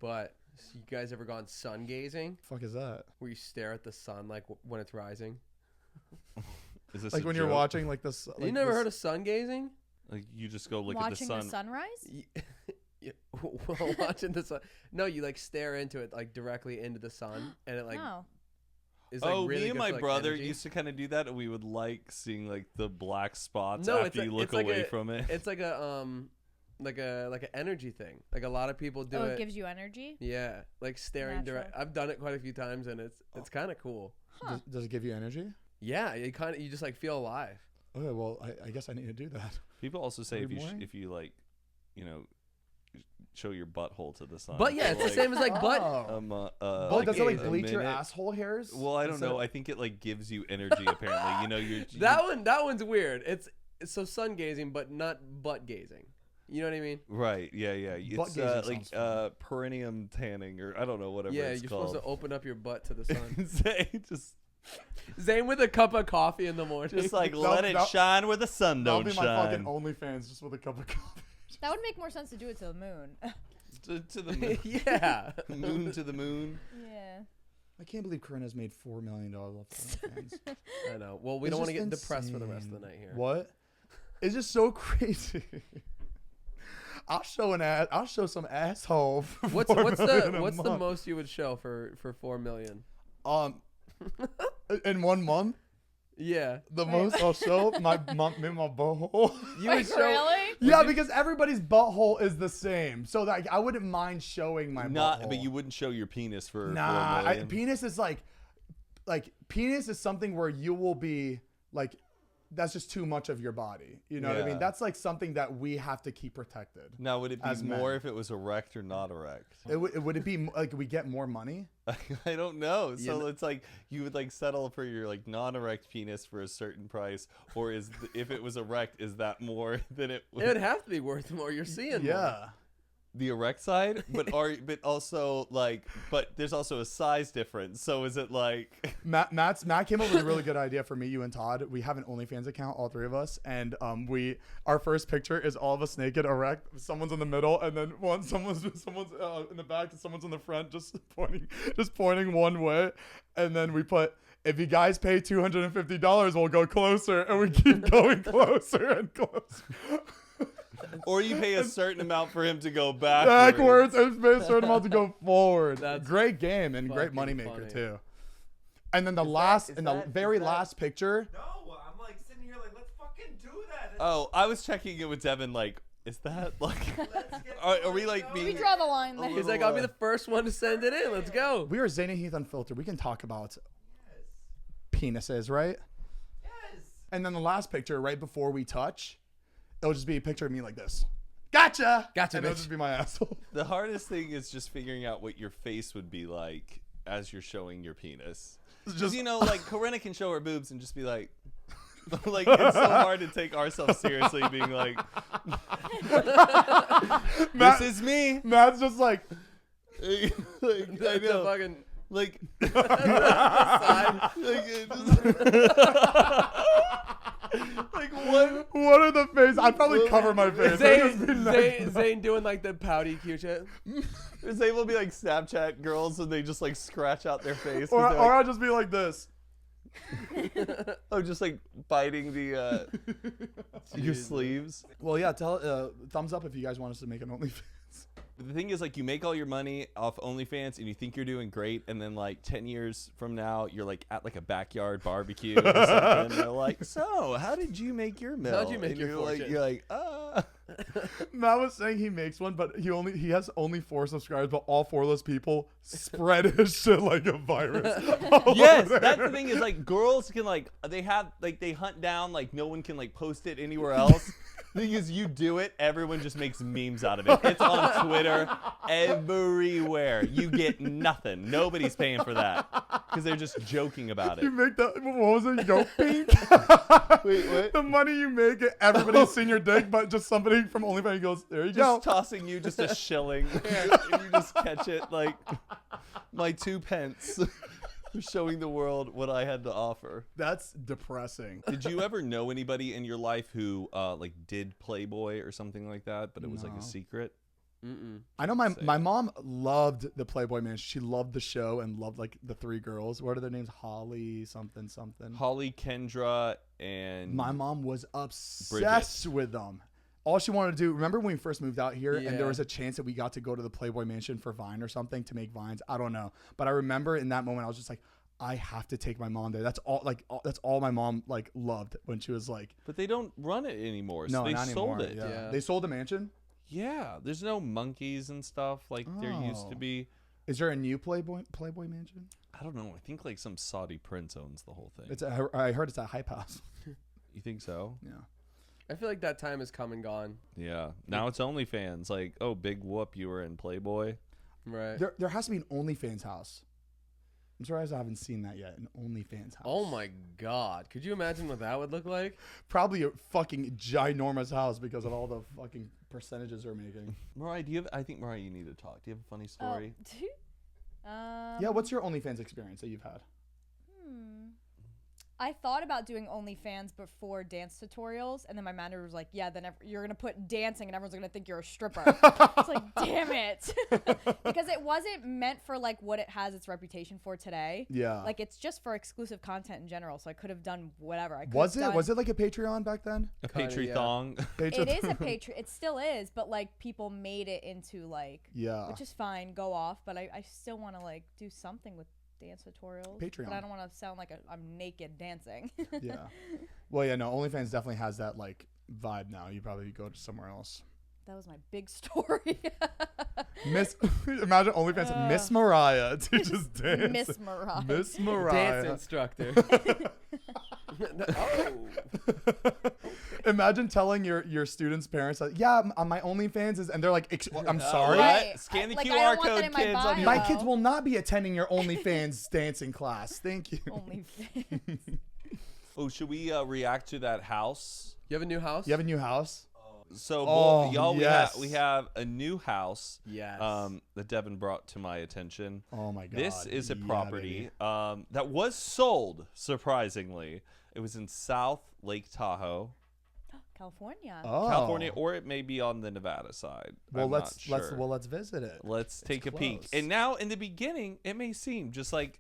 But you guys ever gone sun gazing? Fuck is that? Where you stare at the sun like when it's rising? Is this Like a when you're joke? watching like this. you never heard of sun gazing? Like you just go look Watching at the sun. sunrise? Well, watching the sun. No, you like stare into it like directly into the sun, and it like No. is like Oh, really me and good my for, like, brother energy. used to kind of do that, and we would like seeing like the black spots No, after you look like away from it. It's like a like an energy thing. Like a lot of people do Oh, it. it gives you energy? Yeah, like staring Natural. direct. I've done it quite a few times, and it's kind of cool. Huh. Does it give you energy? Yeah, you just like feel alive. Okay, well, I guess I need to do that. People also say Every morning? if you like, you know, show your butthole to the sun. But yeah, for, it's the like, same as like butt. Well, does it like a bleach your minute. asshole hairs? Well, I don't Is that- know. I think it like gives you energy. Apparently, you know, That one's weird. It's so sun gazing, but not butt gazing. You know what I mean? right. Yeah. Butt It's gazing like sounds fun. perineum tanning, or I don't know whatever Yeah, it's you're called. supposed to open up your butt to the sun. Say, Zane with a cup of coffee in the morning. just like That- let it that- shine where the sun That'll don't be my fucking shine. OnlyFans just with a cup of coffee. That would make more sense to do it to the moon. To the moon. yeah. Moon to the moon. Yeah. I can't believe Corinna's made $4 million off of OnlyFans. I know. Well, we It's don't want to just get depressed for the rest of the insane. night here. What? It's just so crazy. I'll show some asshole. For What's $4 million a the month. most you would show for $4 million? In 1 month, Yeah. the most I'll show my butthole. You Wait, would show. really? Yeah, because everybody's butthole is the same, so like I wouldn't mind showing my Not, butthole. but you wouldn't show your penis for Nah, 4 million. penis is like penis is something where you will be like, that's just too much of your body. You know what I mean? Yeah. That's like something that we have to keep protected. Now, would it be as more men. if it was erect or not erect? Would it be like we get more money? I don't know. You So kn- it's like you would like settle for your like non-erect penis for a certain price, or if it was erect, is that more than it? It would have to be worth more. You're seeing more. Yeah. The erect side, but also there's also a size difference. So is it like Matt came up with a really good idea for me, you and Todd. We have an OnlyFans account, all three of us, and our first picture is all of us naked, erect. Someone's in the middle, and then someone's in the back, and someone's in the front, just pointing one way, and then we put, if you guys pay $250, we'll go closer, and we keep going closer and closer. or you pay a certain amount for him to go backwards? Backwards and pay a certain amount to go forward. That's great game and great fucking moneymaker funny. too. And then the is the that- very is that- last picture. No, I'm like sitting here like, let's fucking do that. Oh, I was checking it with Devin. Like, is that like? Let's get Are we like going. We being? draw the line there. He's like, I'll be the first one to send it in. Let's go. We are Zane and Heath Unfiltered. We can talk about Yes. penises, right? Yes. And then the last picture, right before we touch, it'll just be a picture of me like this. Gotcha. Gotcha, And it'll bitch. just be my asshole. The hardest thing is just figuring out what your face would be like as you're showing your penis. Just, you know, like Corinna can show her boobs and just be like, like it's so hard to take ourselves seriously, being like, Matt- this is me. Matt's just like, like, I That's a know. fucking Like, side. like, it just- like what are the faces? I'd probably cover my face. It'd just be nice. Zane doing like the pouty cute shit. They will be like Snapchat girls and they just like scratch out their face. 'cause Or they're, like, I'll just be like this. oh, just like biting the your sleeves. Well, yeah, thumbs up if you guys want us to make an OnlyFans. The thing is, like, you make all your money off OnlyFans and you think you're doing great, and then like 10 years from now, you're like at like a backyard barbecue or something. And they're like, "So, how did you make your meal?" How'd you make And your you're like, fortune? you're like, Matt was saying he makes one, but he has only 4 subscribers, but all 4 of those people spread his shit like a virus. Yes, that's the thing is like girls can like they hunt down like no one can like post it anywhere else. The thing is you do it, everyone just makes memes out of it. It's on Twitter everywhere. You get nothing. Nobody's paying for that because they're just joking about You it. make that, what was it, Yo Pink? Wait, what? The money you make, everybody's seen your dick, but just somebody from OnlyFans goes, there you go. Just tossing you just a shilling, and you just catch it like my 2 pence. Showing the world what I had to offer. That's depressing. Did you ever know anybody in your life who like did Playboy or something like that, but it was like No. a secret? I know my mom loved the Playboy Mansion. She loved the show and loved like the 3 girls. What are their names? Holly something. Holly, Kendra, and My mom was obsessed with them. All she wanted to do, remember when we first moved out here and there was a chance that we got to go to the Playboy Mansion for Vine or something to make Vines? I don't know. But I remember in that moment, I was just like, I have to take my mom there. That's all that's all my mom like loved when she was like. But they don't run it anymore. So No, they not sold anymore. it. Yeah. They sold the mansion? Yeah, there's no monkeys and stuff like there used to Oh. be. Is there a new Playboy Mansion? I don't know. I think like some Saudi prince owns the whole thing. I heard it's a Hype House. You think so? Yeah. I feel like that time has come and gone. Yeah. Now it's OnlyFans. Like, oh, big whoop, you were in Playboy. Right. There has to be an OnlyFans house. I'm surprised I haven't seen that yet. An OnlyFans house. Oh my God. Could you imagine what that would look like? Probably a fucking ginormous house because of all the fucking percentages they're making. Mariah, I think Mariah, you need to talk. Do you have a funny story? Yeah, what's your OnlyFans experience that you've had? I thought about doing OnlyFans before dance tutorials, and then my manager was like, "Yeah, then you're gonna put dancing, and everyone's gonna think you're a stripper." It's like, damn it, because it wasn't meant for like what it has its reputation for today. Yeah. Like it's just for exclusive content in general. So I could have done whatever. I could Was have it? done- Was it like a Patreon back then? A Kinda, Patreon yeah. thong. It is a Patreon. It still is, but like people made it into like, Yeah. which is fine. Go off, but I still want to like do something with dance tutorials. Patreon. But I don't want to sound like I'm naked dancing. Yeah. Well, yeah, no, OnlyFans definitely has that like vibe now. You probably go to somewhere else. That was my big story. Imagine OnlyFans, Miss Mariah teaches dance. Miss Mariah. Miss Mariah. Dance instructor. Imagine telling your students' parents that, yeah, my OnlyFans is, and they're like, I'm sorry. Right. What? Scan the Like, I QR don't want that code, in my kids. On your My bio. kids will not be attending your OnlyFans dancing class. Thank you. OnlyFans. Oh, should we react to that house? You have a new house? You have a new house? So, Oh, y'all, yes. we have a new house. Yes. That Devin brought to my attention. Oh my God. This is a Yeah, property baby. that was sold. Surprisingly, it was in South Lake Tahoe, California. Oh. California, or it may be on the Nevada side. Well, I'm let's not sure. let's visit it. Let's take a peek. close. And now, in the beginning, it may seem just like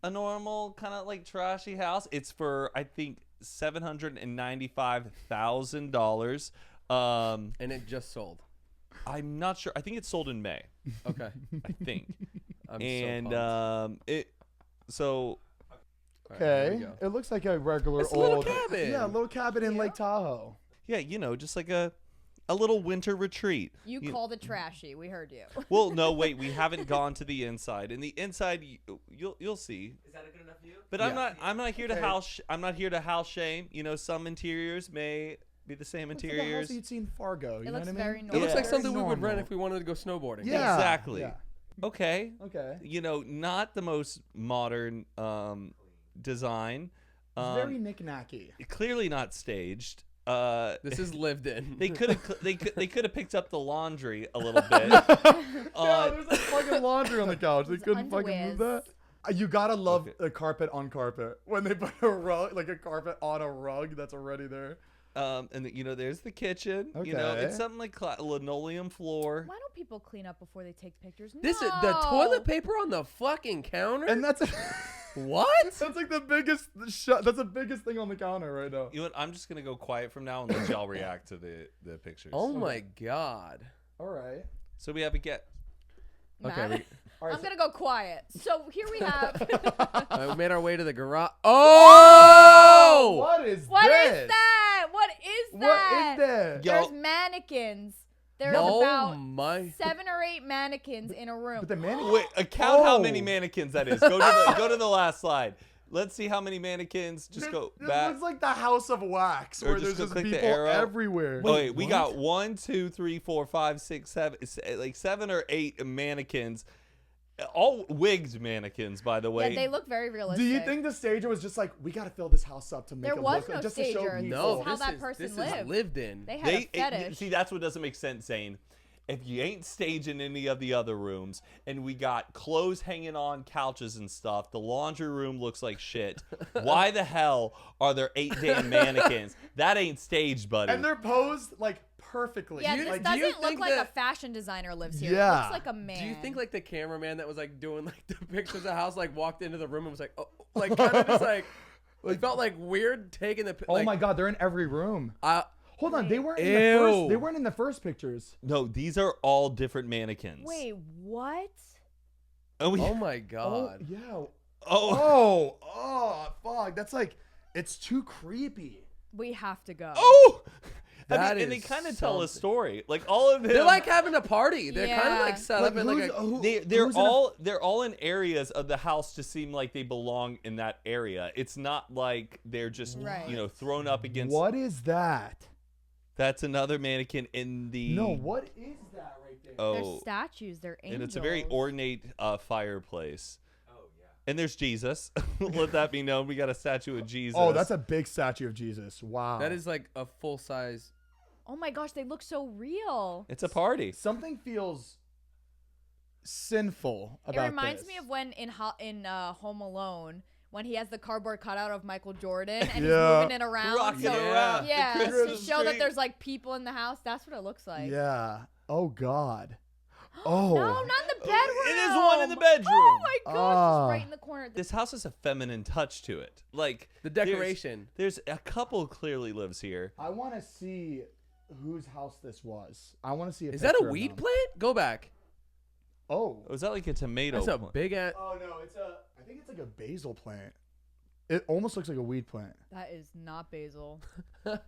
a normal kind of like trashy house. It's for I think $795,000. And it just sold. I'm not sure. I think it sold in May. Okay. I think. I'm And so pumped. so All right, here Okay. we go. It looks like a regular It's a little old cabin. Yeah, a little cabin in Lake Tahoe. yeah, just like a little winter retreat. You called it trashy. We heard you. Well, no, wait, we haven't gone to the inside. And the inside, you'll see. Is that a good enough view? But I'm not here to I'm not here to house shame. Some interiors may be the same It's like a house interiors. that you'd see in Fargo. You know looks what I mean? very It normal. looks like Yeah. something we would rent Normal. if we wanted to go snowboarding. Yeah. Exactly. Yeah. Okay. Okay. Not the most modern design. It's very knick-knacky. Clearly not staged. This is lived in. They could have they could have picked up the laundry a little bit. Yeah, there's like fucking laundry on the couch. They Those couldn't fucking move that. underwears. You gotta love Okay. a carpet on carpet when they put a rug, like a carpet on a rug that's already there. And there's the kitchen. Okay. It's something like linoleum floor. Why don't people clean up before they take pictures? This is the toilet paper on the fucking counter. And that's What? that's like the biggest that's the biggest thing on the counter right now. You know what? I'm just gonna go quiet from now and let y'all react to the pictures. Oh my God. All right. So we have a get. Okay. Matt? All right, I'm gonna go quiet. So here we have. We made our way to the garage. Oh! What is What this? is that? What is What that? is that? Yo. There's mannequins. There's Oh about my. 7 or 8 mannequins in a room. But the mannequin. Wait, count how Oh. many mannequins that is. Go to the last slide. Let's see how many mannequins. Just go This back. looks like the House of Wax, Or where just there's go just click the people arrow. everywhere. Oh, wait, we what? got 1, 2, 3, 4, 5, 6, 7, like 7 or 8 mannequins. All wigged mannequins, by the way. Yeah, they look very realistic. Do you think the stager was just like, we got to fill this house up to make There it was look no like, just to show stager. people? This No, is how that person this lived. is lived in. They had a fetish. See, that's what doesn't make sense, Zane. If you ain't staging any of the other rooms, and we got clothes hanging on couches and stuff, the laundry room looks like shit. Why the hell are there 8 damn mannequins? That ain't staged, buddy. And they're posed like perfectly. Yeah, Do you- this do you doesn't look think like a that- fashion designer lives here. It Yeah. looks like a man. Do you think like the cameraman that was like doing like the pictures of the house like walked into the room and was like, oh, like kind of just like, it felt like weird taking the. Oh like, my God, they're in every room. I, Hold on, they weren't in the Ew. first. They weren't in the first pictures. No, these are all different mannequins. Wait, what? Oh, oh my god. Yeah. oh, Fuck. That's like, it's too creepy. We have to go. oh! That and they is kind of tell a something. story. Like all of them. They're like having a party. They're kind of Yeah. like set up in like a. They're all in areas of the house to seem like they belong in that area. It's not like they're just Right. thrown up against. What is that? That's another mannequin in the. No, what is that right there? They're Oh, statues. They're angels. and it's a very ornate fireplace. Oh yeah. And there's Jesus. Let that be known. We got a statue of Jesus. Oh, that's a big statue of Jesus. Wow. That is like a full size. Oh my gosh, they look so real. It's a party. Something feels sinful It about reminds this. me of when in Home Alone, when he has the cardboard cutout of Michael Jordan and Yeah. he's moving it around. Rocking so, around. yeah, The to Christmas show that tree. there's like people in the house. That's what it looks like. Yeah. Oh God. Oh. No, not in the bedroom. It is one in the bedroom. Oh my gosh, Ah. it's right in the corner. This house has a feminine touch to it. Like The decoration. There's a couple clearly lives here. I want to see whose house this was. I want to see. Is that picture a of weed them. plant? Go back. Oh. Was that like a tomato? That's a plant? big ass. Oh no, it's a. I think it's like a basil plant. It almost looks like a weed plant. That is not basil. A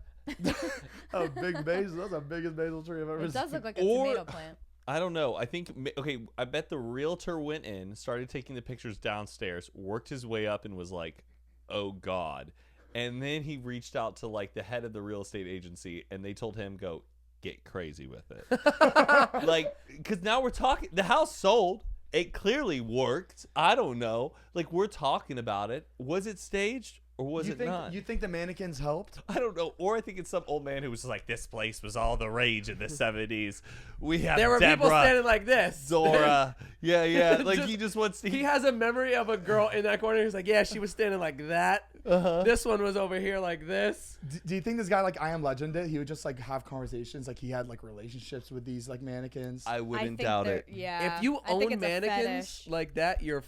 big basil. That's the biggest basil tree I've ever It does seen. look like a Or- tomato plant. I don't know. I think okay. I bet the realtor went in, started taking the pictures downstairs, worked his way up, and was like, "Oh God!" And then he reached out to like the head of the real estate agency, and they told him, "Go get crazy with it." Like, because now we're talking. The house sold. It clearly worked. I don't know. Like we're talking about it. Was it staged or was you it think, not? You think the mannequins helped? I don't know. Or I think it's some old man who was just like, this place was all the rage in the 70s. We have There were people Deborah, standing like this. Zora. Yeah. Like he just wants to. He has a memory of a girl in that corner. He's like, yeah, she was standing like that. This one was over here like this. Do you think this guy like I Am Legend did? He would just like have conversations, like he had like relationships with these like mannequins. I I wouldn't think doubt they're- it. Yeah. If you I think own it's a mannequins fetish. like that, you're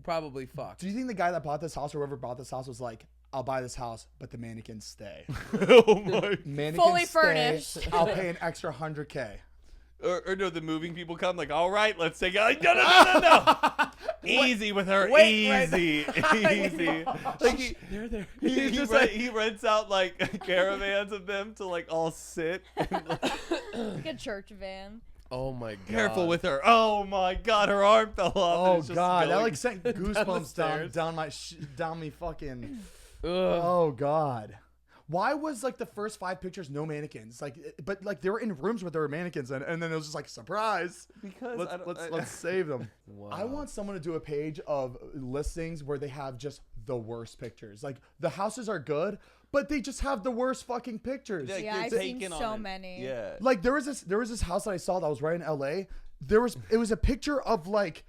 probably fucked. Do you think the guy that bought this house or whoever bought this house was like, I'll buy this house, but the mannequins stay. Oh my. Mannequins Fully stay, furnished. I'll pay an extra $100K. Or no, the moving people come like, all right, let's take it. No. Easy with her. Wait, right Easy. Easy. Like They're there. he rents out like caravans of them to like all sit. And, Like a church van. Oh my god. careful with her. Oh my God, her arm fell off. and Oh it's just God, that going- like sent goosebumps stairs. down me fucking. Ugh. Oh God. Why was like the first 5 pictures no mannequins? Like, but like they were in rooms where there were mannequins, and then it was just like surprise. Because Let's save them. Wow. I want someone to do a page of listings where they have just the worst pictures. Like the houses are good, but they just have the worst fucking pictures. Like, Yeah, they're I've seen taking on so it. many. Yeah. Like there was this house that I saw that was right in LA. It was a picture of like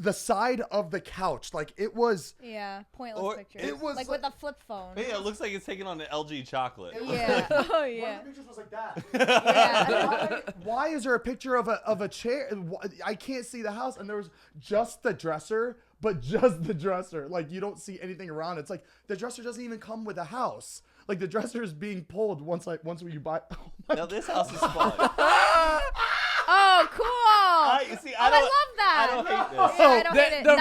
the side of the couch. Like it was Yeah, pointless Or pictures. it was like like- with a flip phone. Yeah, it looks like it's taking on an LG chocolate. Yeah. Oh one yeah. of the pictures was like that. Yeah. Why is there a picture of a chair? I can't see the house, and there was just the dresser, but just the dresser. Like you don't see anything around it. It's like the dresser doesn't even come with a house. Like the dresser is being pulled once you buy. Oh my Now this house is fun. Oh, cool. See, I love that. I don't hate this. Yeah, I don't hate it. The,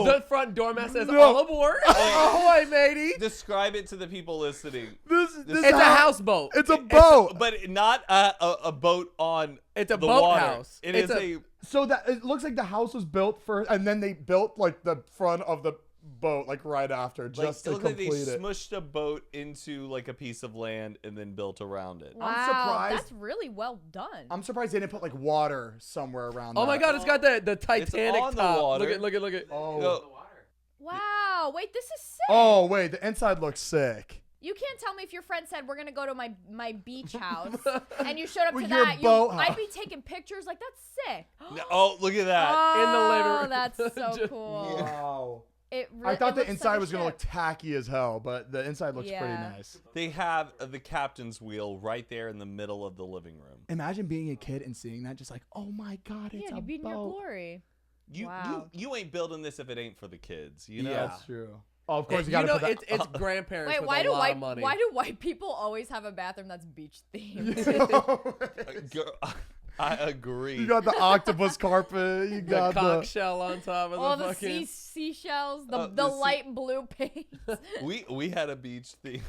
That's the front doormat says, No. all aboard. Ahoy, matey. Describe it to the people listening. This It's a houseboat. It's a boat. But not a boat on It's a the boathouse. water. It It's is a- a So that it looks like the house was built first, and then they built like the front of the boat like right after, just it to looks like they complete it. smushed a boat into like a piece of land and then built around it. wow, surprised- that's really well done. I'm surprised they didn't put like water somewhere around. Oh my that. God, it's got the Titanic on the top. water. Look at. Oh. No, Wow, wait, this is sick. Oh wait, the inside looks sick. You can't tell me if your friend said we're gonna go to my beach house and you showed up With to your that. boat I'd house. be taking pictures like that's sick. no, oh, look at that. In the living Oh, room. that's so Just- cool. Wow. It I thought it the looks inside like a was gonna ship. look tacky as hell, but the inside looks pretty Yeah. nice. They have the captain's wheel right there in the middle of the living room. Imagine being a kid and seeing that, just like, oh my God, it's Yeah, a you'd be in your boat. glory. You Wow. you ain't building this if it ain't for the kids. You know. Yeah, that's true. Oh, of course You you gotta know, put that. it's grandparents Wait, with why a do lot of money. why do white people always have a bathroom that's beach themed? Girl, I agree. You got the octopus carpet. You the got conch the. shell on top of All the the fucking. seashells, the the sea- light blue paint. we had a beach theme.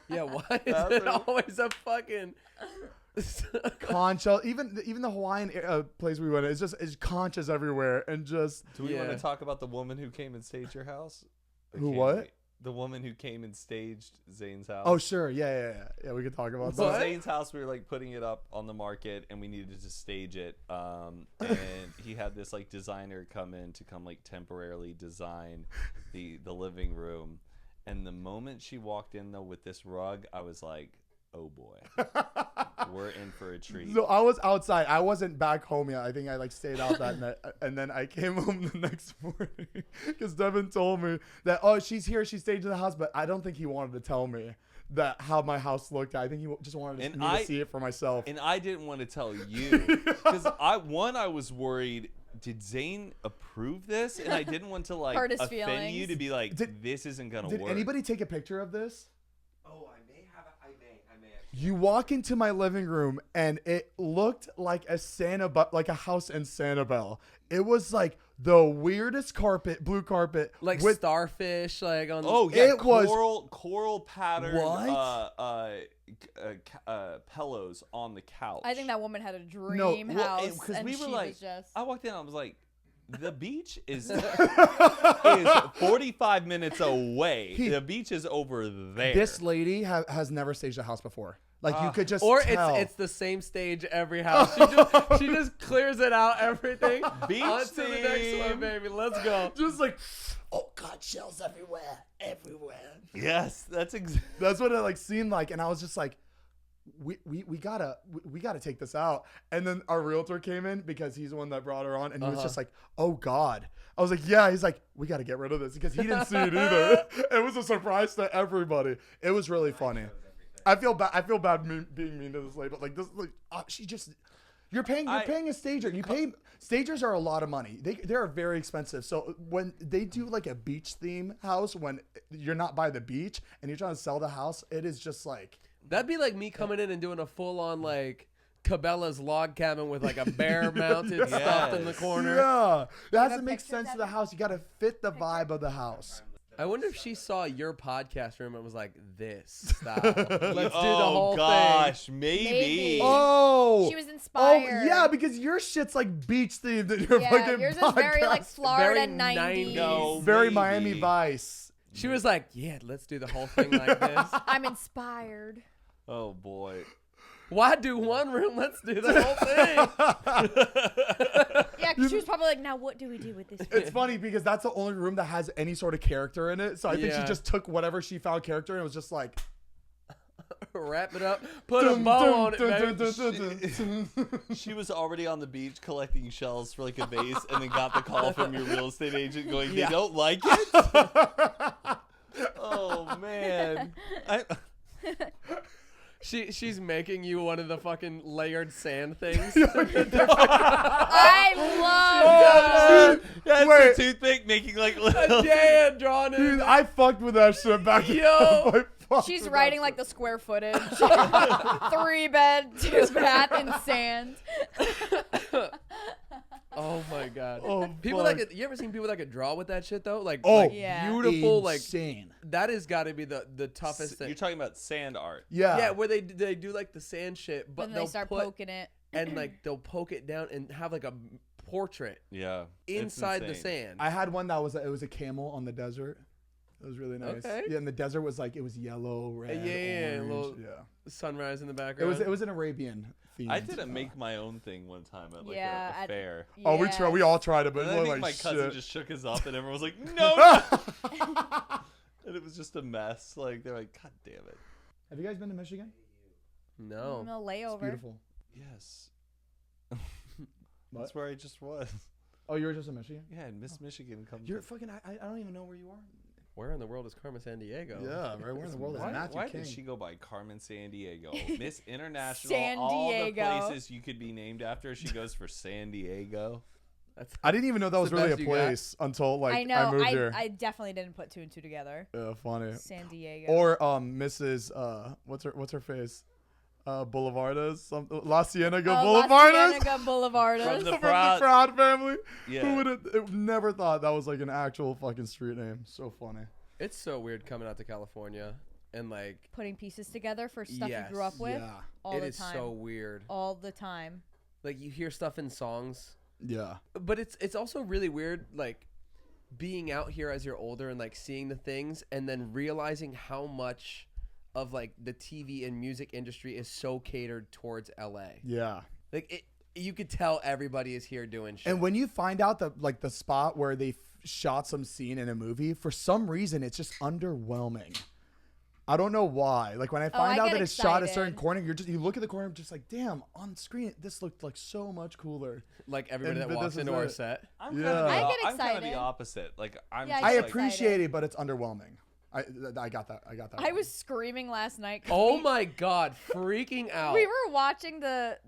Yeah, why is it Bathroom. always a fucking? Conch shell. Even the Hawaiian place we went, it's conches everywhere and just. Do we want Yeah. to talk about the woman who came and staged your house? Who, Came- what? The woman who came and staged Zane's house. Oh sure, yeah. We could talk about So that. Zane's house, we were like putting it up on the market, and we needed to stage it. And he had this like designer come like temporarily design the living room. And the moment she walked in though with this rug, I was like, oh boy, we're in for a treat. So I was outside. I wasn't back home yet. I think I like stayed out that night, and then I came home the next morning because Devin told me that she's here. She staged in the house, but I don't think he wanted to tell me that how my house looked. I think he just wanted me to see it for myself. And I didn't want to tell you because I was worried. Did Zane approve this? And I didn't want to like Hurt his offend feelings. you to be like, Did- this isn't gonna Did work. anybody take a picture of this? Oh, I may have. I may. Actually. You walk into my living room and it looked like like a house in Sanibel. It was like the weirdest blue carpet, like with starfish, like on. Oh yeah, It was- coral pattern. What? Pillows on the couch. I think that woman had a dream No, well, house, because and we were she like, was just. I walked in, I was like, the beach is 45 minutes away. The beach is over there. this lady has never staged a house before. Like you could just Or tell. it's the same stage every house. She just clears it out, everything. Beach On to the next theme. one, baby. Let's go. just like, oh God, shells everywhere. Yes, that's That's what it like seemed like, and I was just like, we gotta take this out. And then our realtor came in because he's the one that brought her on, and he was just like, oh God. I was like, yeah. He's like, we gotta get rid of this because he didn't see it either. It was a surprise to everybody. It was really funny. I feel bad being mean to this lady, but like this, like she just. You're paying a stager. Stagers are a lot of money. They are very expensive. So when they do like a beach theme house, when you're not by the beach and you're trying to sell the house, it is just like. That'd be like me coming in and doing a full on like Cabela's log cabin with like a bear mounted stuff in the corner. Yeah, that has have to make pictures sense of to the it? house. You got to fit the vibe of the house. I wonder if she saw your podcast room and was like, this style. Let's do the oh whole gosh, thing. maybe. Maybe. Oh, She was inspired. Oh yeah, because your shit's like beach themed. And your Yeah, fucking yours is very like podcast. Florida Very 90s. No. very maybe. Miami Vice. She was like, yeah, let's do the whole thing like this. I'm inspired. Oh boy. Why do one room? Let's do the whole thing. Yeah, 'cause she was probably like, now what do we do with this? It's funny because that's the only room that has any sort of character in it. So I think she Yeah. just took whatever she found character and was just like, Wrap it up. Put a bow on it, baby. She was already on the beach collecting shells for like a vase, and then got the call from your real estate agent going, "They Yeah. don't like it." Oh man. She's making you one of the fucking layered sand things. I love That's Wait. a toothpick making like A little. Dan drawn in. dude, I fucked with that shit back. Yo. She's writing like the square footage. 3 bed, 2 bath, and sand. you ever seen people that could draw with that shit though? Like, Oh, like Yeah. beautiful, insane. like that has got to be the toughest thing. You're talking about sand art. Yeah. Yeah, where they do like the sand shit, but Then they'll they start put poking it. and like they'll poke it down and have like a portrait Yeah. it's inside the insane. sand. I had one that was it was a camel on the desert. It was really nice. Okay. Yeah, and the desert was like it was yellow, red, yeah, orange. little- Yeah. Sunrise in the background. It was an Arabian theme. I didn't make my own thing one time at like Yeah, a at- fair. Oh, Yeah. we all tried it, but And it I was think like my cousin shit. just shook his up, and everyone was like, "No!" no." And it was just a mess. Like they're like, "God damn it!" Have you guys been to Michigan? no. No It's layover. beautiful. Yes, What? that's where I just was. Oh, you were just in Michigan? Yeah, and Miss Michigan comes. You're fucking. I don't even know where you are. Where in the world is Carmen San Diego? Yeah, right. Where in the world is Why, Matthew why King? did she go by Carmen San Diego? Miss International. San all Diego. the places you could be named after. She goes for San Diego. That's I didn't even know that was the really a best you got? place until like I know. moved here. I definitely didn't put two and two together. Yeah, funny. San Diego. Or Mrs. What's her face? Boulevardas, La Cienega La Boulevardas. Cienega Boulevardas. From the From Proud- the Proud family. Yeah. Who would have never thought that was like an actual fucking street name? So funny. It's so weird coming out to California and like Putting pieces together for stuff Yes. you grew up with Yeah. all it the is time. so weird. All the time. Like you hear stuff in songs, Yeah. but it's also really weird like being out here as you're older and like seeing the things and then realizing how much of like the TV and music industry is so catered towards LA. Yeah. Like you could tell everybody is here doing shit. And when you find out that like the spot where they shot some scene in a movie, for some reason it's just underwhelming. I don't know why. Like when I find I out get that it's shot a certain excited. corner, you look at the corner just like, damn, on screen this looked like so much cooler. like everybody and- that but walks this into is our it. set. I'm Yeah. kind of I get I'm kind of the excited. opposite. Like I'm Yeah, just I I get like, appreciate it, but it's underwhelming. I got that. I was screaming last night. 'cause Oh we- my god, freaking out. We were watching the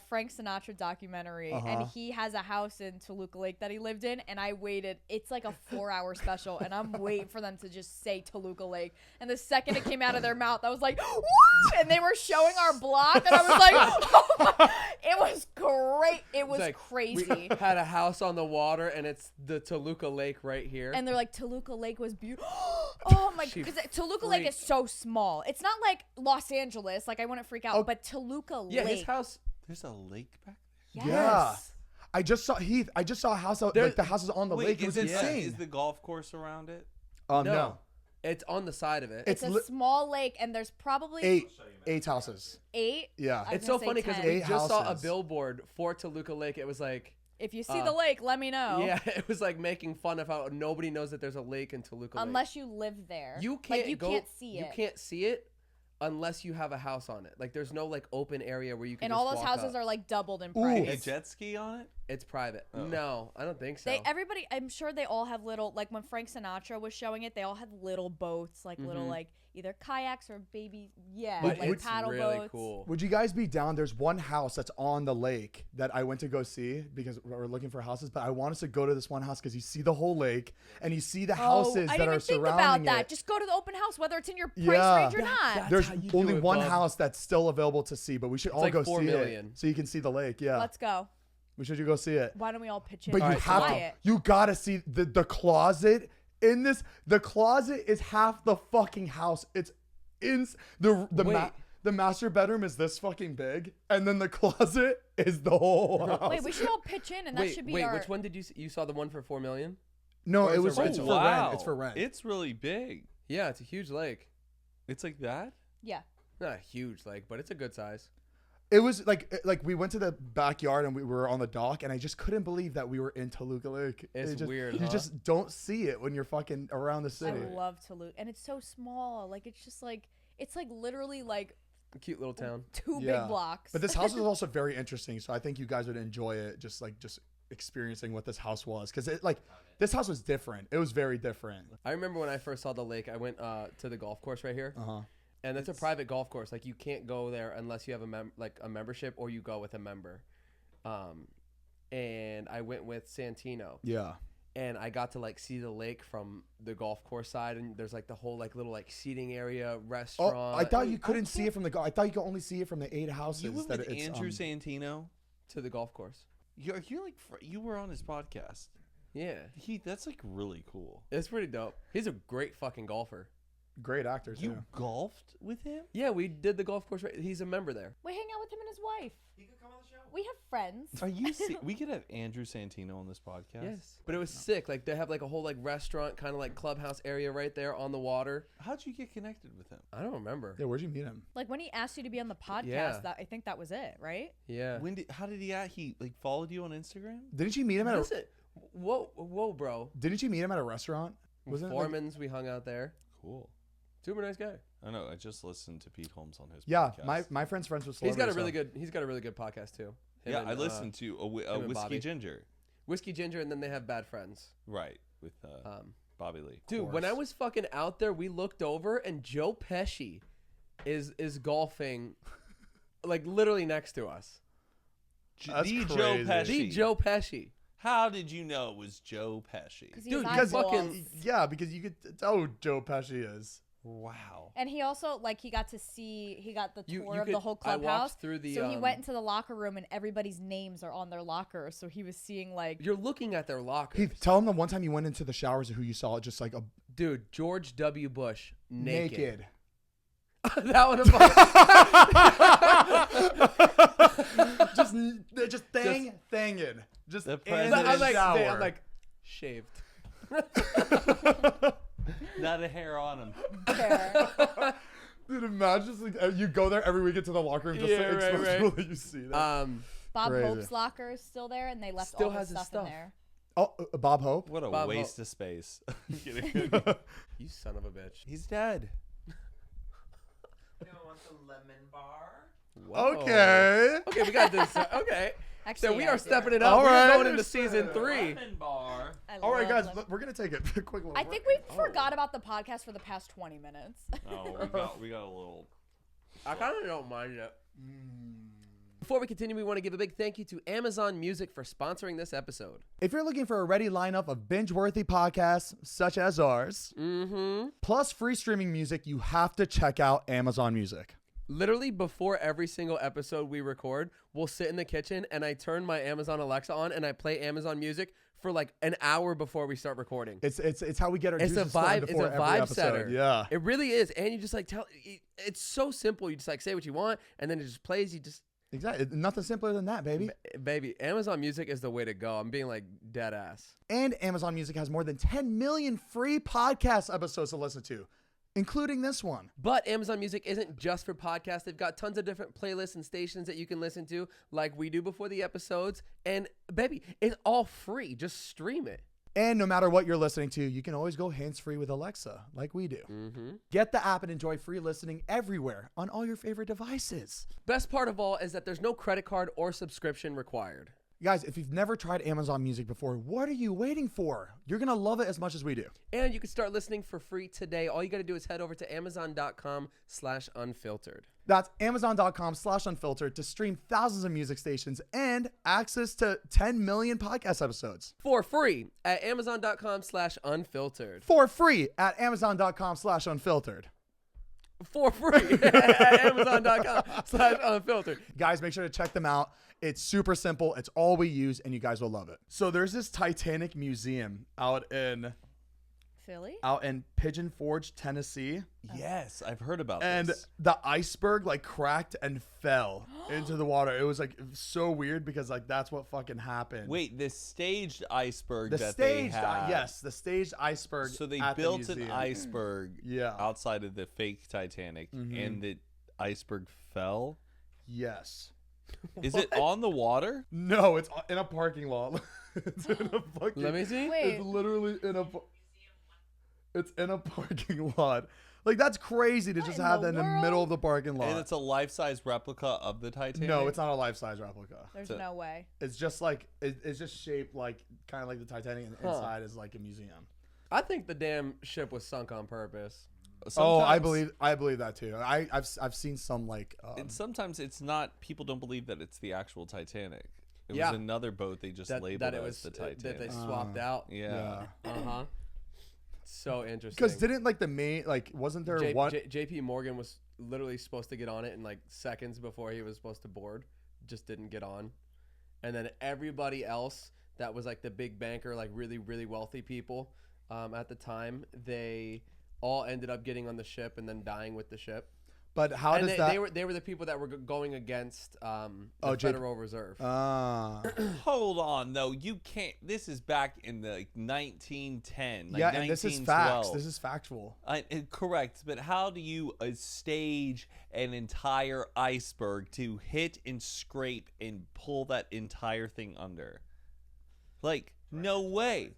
Frank Sinatra documentary, Uh-huh. and he has a house in Toluca Lake that he lived in, and I waited. It's like a 4-hour special, and I'm waiting for them to just say Toluca Lake. And the second it came out of their mouth, I was like, "What?" And they were showing our block, and I was like, "Oh my!" It was great. It was It's like, crazy. We had a house on the water and it's the Toluca Lake right here. And they're like, Toluca Lake was beautiful. Oh my! She Because Toluca Lake is freaked. so small. It's not like Los Angeles. Like I wouldn't freak out, Oh. but Toluca yeah, Lake. his house. there's a lake back Yes. Yeah. I just saw Heath. I just saw a house out There- like the house is on the there. lake. It was is insane. Is the golf course around it? No. It's on the side of it. It's a li- small lake, and there's probably eight houses. 8. Yeah. I was It's so gonna say funny because 10. we Eight just saw a houses. billboard for Toluca Lake. It was like, If you see the lake, let me know. yeah, it was like making fun of how nobody knows that there's a lake in Toluca Lake. Unless you live there. You can't like, you go, can't see it. You can't see it unless you have a house on it. Like there's no like open area where you can. And just all those walk houses up. are like doubled in Ooh. price. A jet ski on it? It's private. Oh. No, I don't think so. Everybody, I'm sure they all have little, like when Frank Sinatra was showing it, they all had little boats, like little, like either kayaks or baby, but like it's paddle really boats. cool. Would you guys be down? There's one house that's on the lake that I went to go see because we're looking for houses, but I want us to go to this one house because you see the whole lake and you see the houses I that didn't are even think about surrounding that. it. Just go to the open house, whether it's in your price Yeah. range or not. That's There's how you do only it, one bub. house that's still available to see, but we should all like go 4 see million. it so you can see the lake. Yeah, Let's go. we should go see it. Why don't we all pitch in? But you and have buy to. it? You gotta see the closet in this. The closet is half the fucking house. It's in Wait. the master bedroom is this fucking big, and then the closet is the whole house. Wait, we should all pitch in, and that should be wait, our. which one did you saw the one for 4 million? No, Or it it's was a it's rental. for rent. It's for rent. It's really big. Yeah, it's a huge lake. It's like that. Yeah. Not a huge lake, but it's a good size. It was like we went to the backyard and we were on the dock, and I just couldn't believe that we were in Toluca Lake. It's It just, weird, You huh? just don't see it when you're fucking around the I city. love Toluca, and it's so small. Like it's just like it's like literally like A cute little town. 2 Yeah. big blocks. But this house is also very interesting, so I think you guys would enjoy it. Just experiencing what this house was, because this house was different. It was very different. I remember when I first saw the lake, I went to the golf course right here. Uh-huh. And it's a private golf course. Like you can't go there unless you have a membership or you go with a member. And I went with Santino. Yeah. And I got to like see the lake from the golf course side, and there's like the whole like little like seating area, restaurant. Oh, I thought you couldn't see it from I thought you could only see it from the 8 houses. You went that with it's, Andrew Santino. to the golf course. You're like you were on his podcast. Yeah. Heath, that's like really cool. It's pretty dope. He's a great fucking golfer. Great actor too. You golfed with him? Yeah, we did the golf course. He's a member there. We hang out with him and his wife. He could come on the show. We have friends. Are you? We could have Andrew Santino on this podcast. Yes. But it was sick. Like they have like a whole like restaurant kind of like clubhouse area right there on the water. How'd you get connected with him? I don't remember. Yeah, where'd you meet him? Like when he asked you to be on the podcast, Yeah. I think that was it, right? Yeah. How did he? He like followed you on Instagram? Didn't you meet him at? Listen, whoa, bro. Didn't you meet him at a restaurant? Wasn't it like- Foreman's, we hung out there. Cool. Super nice guy. I know. I just listened to Pete Holmes on his. Yeah, podcast. my friend's friends with. He's got a celebrities, really so- good. He's got a really good podcast too. Him Yeah, and, I listened to a and Whiskey Bobby. Ginger. Whiskey Ginger, and then they have Bad Friends. Right with Bobby Lee. Dude, when I was fucking out there, we looked over and Joe Pesci is golfing, like literally next to us. That's the Joe crazy. Pesci. The Joe Pesci. How did you know it was Joe Pesci? Because he Dude, has because eyeballs. fucking- Yeah, because you could tell who Joe Pesci is. Wow. And he also he got to see he got the You- tour you of the could- whole I walked clubhouse. through the, so he went into the locker room and everybody's names are on their locker. So he was seeing You're looking at their lockers. Heath, tell him the one time you went into the showers who you saw just like a Dude, George W. Bush naked. naked. That one. just thanging. Just The in president- the I'm like, shower. I'm like, shaved. Not a hair on him. hair. Dude, imagine just, like, you go there every week into the locker room just Yeah, to right, expose right. people that you see there. Bob Crazy. Hope's locker is still there, and they left Still all his has his stuff, stuff. in there. Oh, Bob Hope. What a Bob waste of space. I'm kidding. You son of a bitch. He's dead. You don't want the lemon bar? Whoa. Okay. Okay, we got this. Okay. Actually, So we yeah, are stepping it up. All We're right. going into season 3. Lemon bar. I All right, love guys, lemon- look, we're gonna take a quick little. I break. think we forgot about the podcast for the past 20 minutes. Oh, we got a little. I kind of don't mind it. Before we continue, we want to give a big thank you to Amazon Music for sponsoring this episode. If you're looking for a ready lineup of binge-worthy podcasts such as ours, plus free streaming music, you have to check out Amazon Music. Literally before every single episode we record, we'll sit in the kitchen and I turn my Amazon Alexa on and I play Amazon Music for like an hour before we start recording. It's how we get our It's a juices flowing vibe. It's before a every vibe episode. setter. Yeah. It really is, and you just like it's so simple. You just like say what you want, and then it just plays. You just Exactly. Nothing simpler than that, baby. baby. Amazon Music is the way to go. I'm being like dead ass. And Amazon Music has more than 10 million free podcast episodes to listen to, including this one. But Amazon Music isn't just for podcasts. They've got tons of different playlists and stations that you can listen to, like we do before the episodes. And baby, it's all free. Just stream it. And no matter what you're listening to, you can always go hands-free with Alexa, like we do. Get the app and enjoy free listening everywhere on all your favorite devices. Best part of all is that there's no credit card or subscription required. Guys, if you've never tried Amazon Music before, what are you waiting for? You're going to love it as much as we do. And you can start listening for free today. All you got to do is head over to amazon.com/unfiltered. That's amazon.com/unfiltered to stream thousands of music stations and access to 10 million podcast episodes For free at amazon.com/unfiltered. for free at amazon.com/unfiltered. For free at amazon.com/unfiltered. Guys, make sure to check them out. It's super simple. It's all we use, and you guys will love it. So there's this Titanic museum out in Philly? Pigeon Forge, Tennessee, Yes, I've heard about and this. the iceberg like cracked and fell into the water. It was like so weird because like that's what fucking happened. Wait, this staged iceberg the that staged, they had. yes, the staged iceberg. So they at the built an museum. iceberg Yeah. outside of the fake Titanic, and the iceberg fell. Yes. Is it on the water? No, it's in a parking lot. It's in a fucking. Let me see. Wait, It's literally in a. It's in a parking lot. Like that's crazy to just in have the that in the world? middle of the parking lot. And it's a life-size replica of the Titanic? No, it's not a life-size replica. there's So- no way. It's just like it's just shaped like kind of like the Titanic, and inside is like a museum. I think the damn ship was sunk on purpose. Oh, I Sometimes- believe that too. I've seen some like. And sometimes it's not. People don't believe that it's the actual Titanic. It Yeah. was another boat they just labeled that it as was the Titanic. that they swapped out. yeah. Uh-huh. So interesting. Because didn't like the main like wasn't there one? JP Morgan was literally supposed to get on it in like seconds before he was supposed to board. Just didn't get on. and then everybody else that was like the big banker, like really, really wealthy people at the time, they all ended up getting on the ship and then dying with the ship. But how And does that? they were the people that were going against the JP Federal Reserve. Hold on, though. You can't. This is back in the 1910. Like yeah, and this is facts. This is factual. Correct, but how do you stage an entire iceberg to hit and scrape and pull that entire thing under? Like, no way.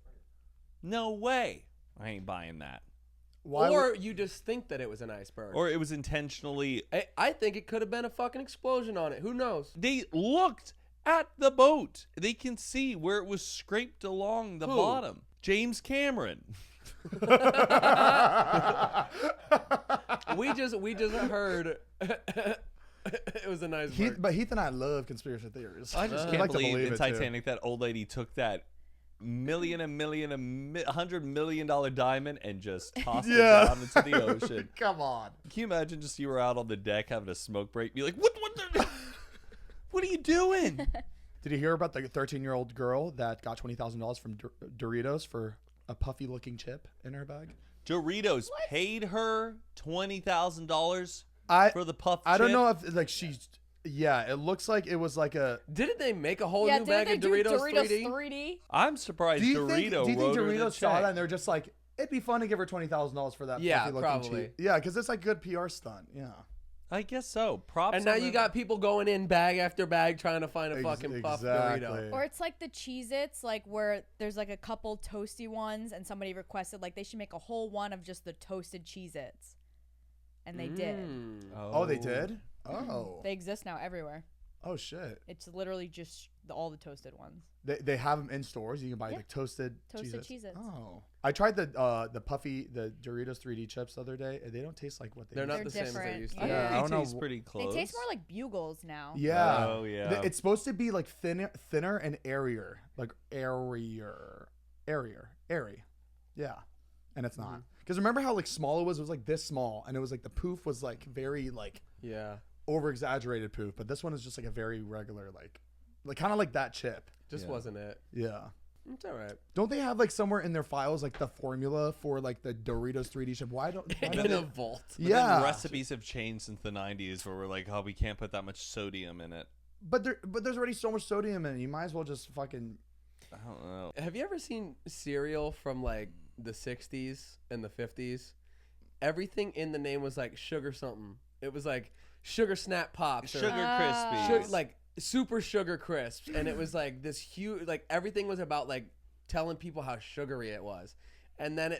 No way. I ain't buying that. Why or you just think that it was an iceberg. Or it was intentionally. I think it could have been a fucking explosion on it. Who knows? They looked at the boat. They can see where it was scraped along the bottom. James Cameron. we just heard it was an iceberg. But Heath and I love conspiracy theories. I just We can't like to believe in it, too. Titanic that old lady took that $100 million diamond and just tossed it down into the ocean. Come on. Can you imagine just you were out on the deck having a smoke break, be like, what are you doing? Did you hear about the 13-year-old girl that got $20,000 from Doritos for a puffy-looking chip in her bag? Doritos paid her $20,000 for the puff I don't chip? know if like she's. Yeah, it looks like it was like a. Didn't they make a whole Yeah, new didn't bag they of do Doritos, 3D? 3D? I'm surprised Do you Dorito think wrote her the Doritos saw check. that and they're just like, it'd be fun to give her $20,000 for that? Yeah, puffy-looking probably. chip. Yeah, because it's like good PR stunt. Yeah. I guess so. Props. And now on you them. got people going in bag after bag trying to find a fucking puff Dorito. Or it's like the Cheez-Its, like where there's like a couple toasty ones and somebody requested like they should make a whole one of just the toasted Cheez-Its. And they did. Oh, they did? Oh. They exist now everywhere. Oh, shit. It's literally just all the toasted ones. They have them in stores. You can buy Yeah. like toasted Cheez-Its. Oh. I tried the Doritos 3D chips the other day. And they don't taste like what they They're used not They're the same as different. they used to. I Yeah, think I don't they know. taste pretty close. They taste more like Bugles now. Yeah. Oh, yeah. It's supposed to be like thinner and airier. Like airier. Airy. Yeah. And it's not. Because remember how like small it was? It was like this small. And it was like the poof was like very like Yeah. over exaggerated poof. But this one is just like a very regular like kind of like that chip. Just Yeah. wasn't it. Yeah. It's all right. Don't they have like somewhere in their files like the formula for like the Doritos 3D chip? Why don't In they? a vault. But Yeah. then recipes have changed since the 90s where we're like, oh, we can't put that much sodium in it. But there's already so much sodium in it. You might as well just fucking. I don't know. Have you ever seen cereal from like the 60s and the 50s? Everything in the name was like sugar something. It was like sugar snap pops or Sugar Krispies. like super sugar crisps, and it was like this huge, like everything was about like telling people how sugary it was. And then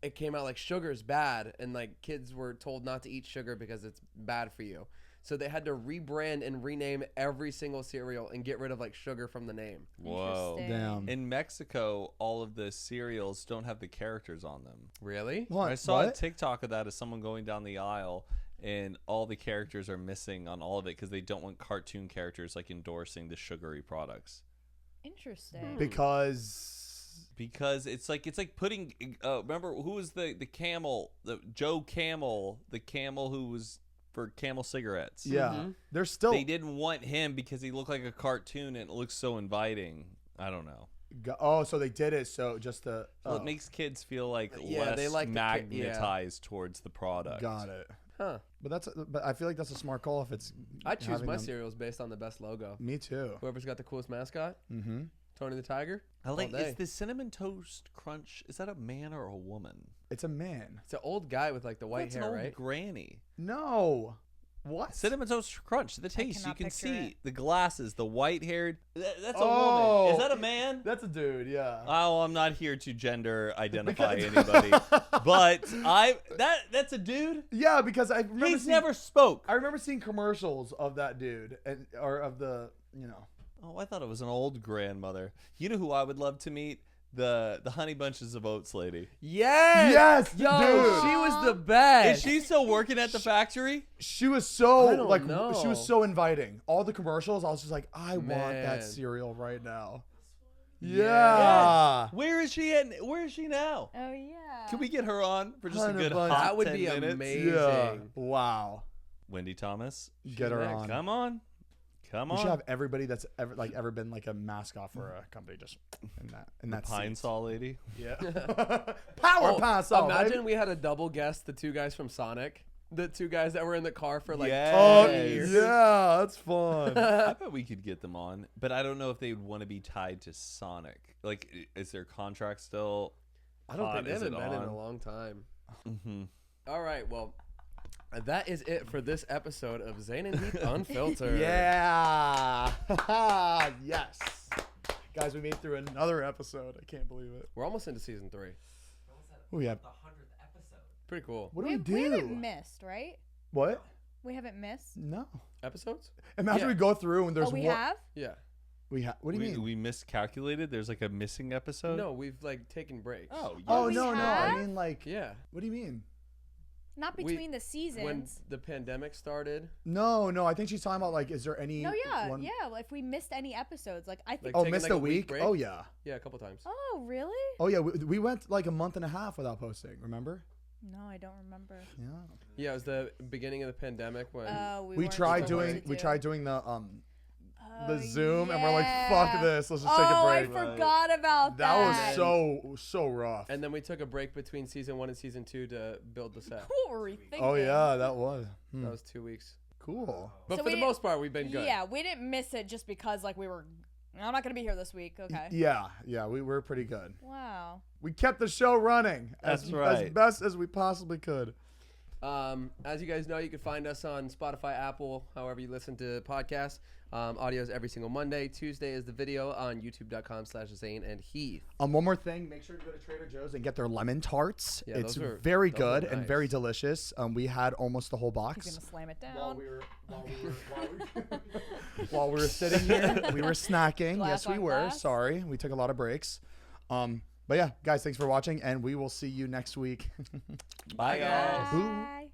it came out like sugar's bad, and like kids were told not to eat sugar because it's bad for you. So they had to rebrand and rename every single cereal and get rid of like sugar from the name. Whoa. Interesting. Damn. In Mexico, all of the cereals don't have the characters on them. Really? What? I saw a What? TikTok of that as someone going down the aisle, and all the characters are missing on all of it because they don't want cartoon characters like endorsing the sugary products. Interesting. Because Because it's like putting remember who was the camel, the Joe Camel, the camel who was for Camel cigarettes. yeah, they're still. They didn't want him because he looked like a cartoon and it looks so inviting. I don't know. Oh, so they did it so just to. Well, Oh, it makes kids feel like Yeah, less they like the magnetized towards the product. got it. Huh. But I feel like that's a smart call if it's. I choose having my them- cereals based on the best logo. Me too. Whoever's got the coolest mascot, Mm-hmm. Tony the Tiger. I like. All day. Is the Cinnamon Toast Crunch? Is that a man or a woman? It's a man. It's an old guy with like the white That's hair, an old right? granny. No. What? Cinnamon Toast Crunch. The taste you cannot can picture see it. the glasses, the white haired. That's a Oh. woman. Is that a man? That's a dude. Yeah. Oh, I'm not here to gender identify anybody, but that's a dude. Yeah, because I remember. He's seeing, never spoke. I remember seeing commercials of that dude or of the. Oh, I thought it was an old grandmother. You know who I would love to meet? The Honey Bunches of Oats lady. Yes. Yes, Yo, dude. she was the best. Is she still working at the factory? She was so I don't like know. she was so inviting. All the commercials, I was just like, I want Man. that cereal right now. Yeah. Yeah. Where is she at? Where is she now? Oh yeah. Can we get her on for just a Honey good Bunch. hot That would 10 be minutes? amazing. Yeah. Wow. Wendy Thomas, Get her next. on. come on. Come We should on. have everybody that's ever been like a mascot for a company just in that Pine seat. Saw lady. Yeah. Power Pine Saw. Imagine baby. we had a double guest, the two guys from Sonic. The two guys that were in the car for like Yes. Oh years. yeah, that's fun. I bet we could get them on, but I don't know if they would want to be tied to Sonic. Like, is their contract still? I don't think they Is haven't it been in on? a long time. Mm-hmm. All right, well, that is it for this episode of Zane and Heath Unfiltered. Yeah. Yes. Guys, we made through another episode. I can't believe it. We're almost into season 3. Oh yeah. The 100th episode. Pretty cool. What do we We haven't do? missed, right? What? We haven't missed. No. Episodes? Imagine Yeah. we go through and there's Oh, we more. have? Yeah. What do you mean? We miscalculated. There's like a missing episode. No, we've like taken breaks. Oh, yeah. Oh we no, no. have? I mean like. Yeah. What do you mean? Not We- between the seasons. When the pandemic started, No, no. I think she's talking about like, is there any? No, yeah, one- yeah. Well, if we missed any episodes, like I think. Like, Oh, taking, missed like, a a week week? break? Oh yeah. yeah, a couple times. Oh, really? Oh yeah. We went like a month and a half without posting. Remember? No, I don't remember. Yeah. Yeah, it was the beginning of the pandemic when We We weren't tried sure what doing. to We do. tried doing the Oh, Zoom, and we're like, fuck yeah. this. Let's just take a Oh, break. I forgot about that. That was so rough. and then we took a break between season 1 and season 2 to build the set. What were we thinking? Oh yeah, that was That was 2 weeks. cool. But So for we the most part, we've been good. Yeah, we didn't miss it just because like we were. I'm not gonna be here this week. Okay. Yeah, we were pretty good. Wow. We kept the show running as That's right. as best as we possibly could. As you guys know, you can find us on Spotify, Apple, however you listen to podcasts. Audio is every single Monday. Tuesday is the video on youtube.com/Zane and Heath. One more thing, make sure to go to Trader Joe's and get their lemon tarts. Yeah, it's those are- very those good are and nice. very delicious. We had almost the whole He's box. gonna slam it down. While we were sitting here, we were snacking. Glass Yes, we on were. glass. Sorry, we took a lot of breaks. But yeah, guys, thanks for watching, and we will see you next week. Bye, guys. Boo. Bye.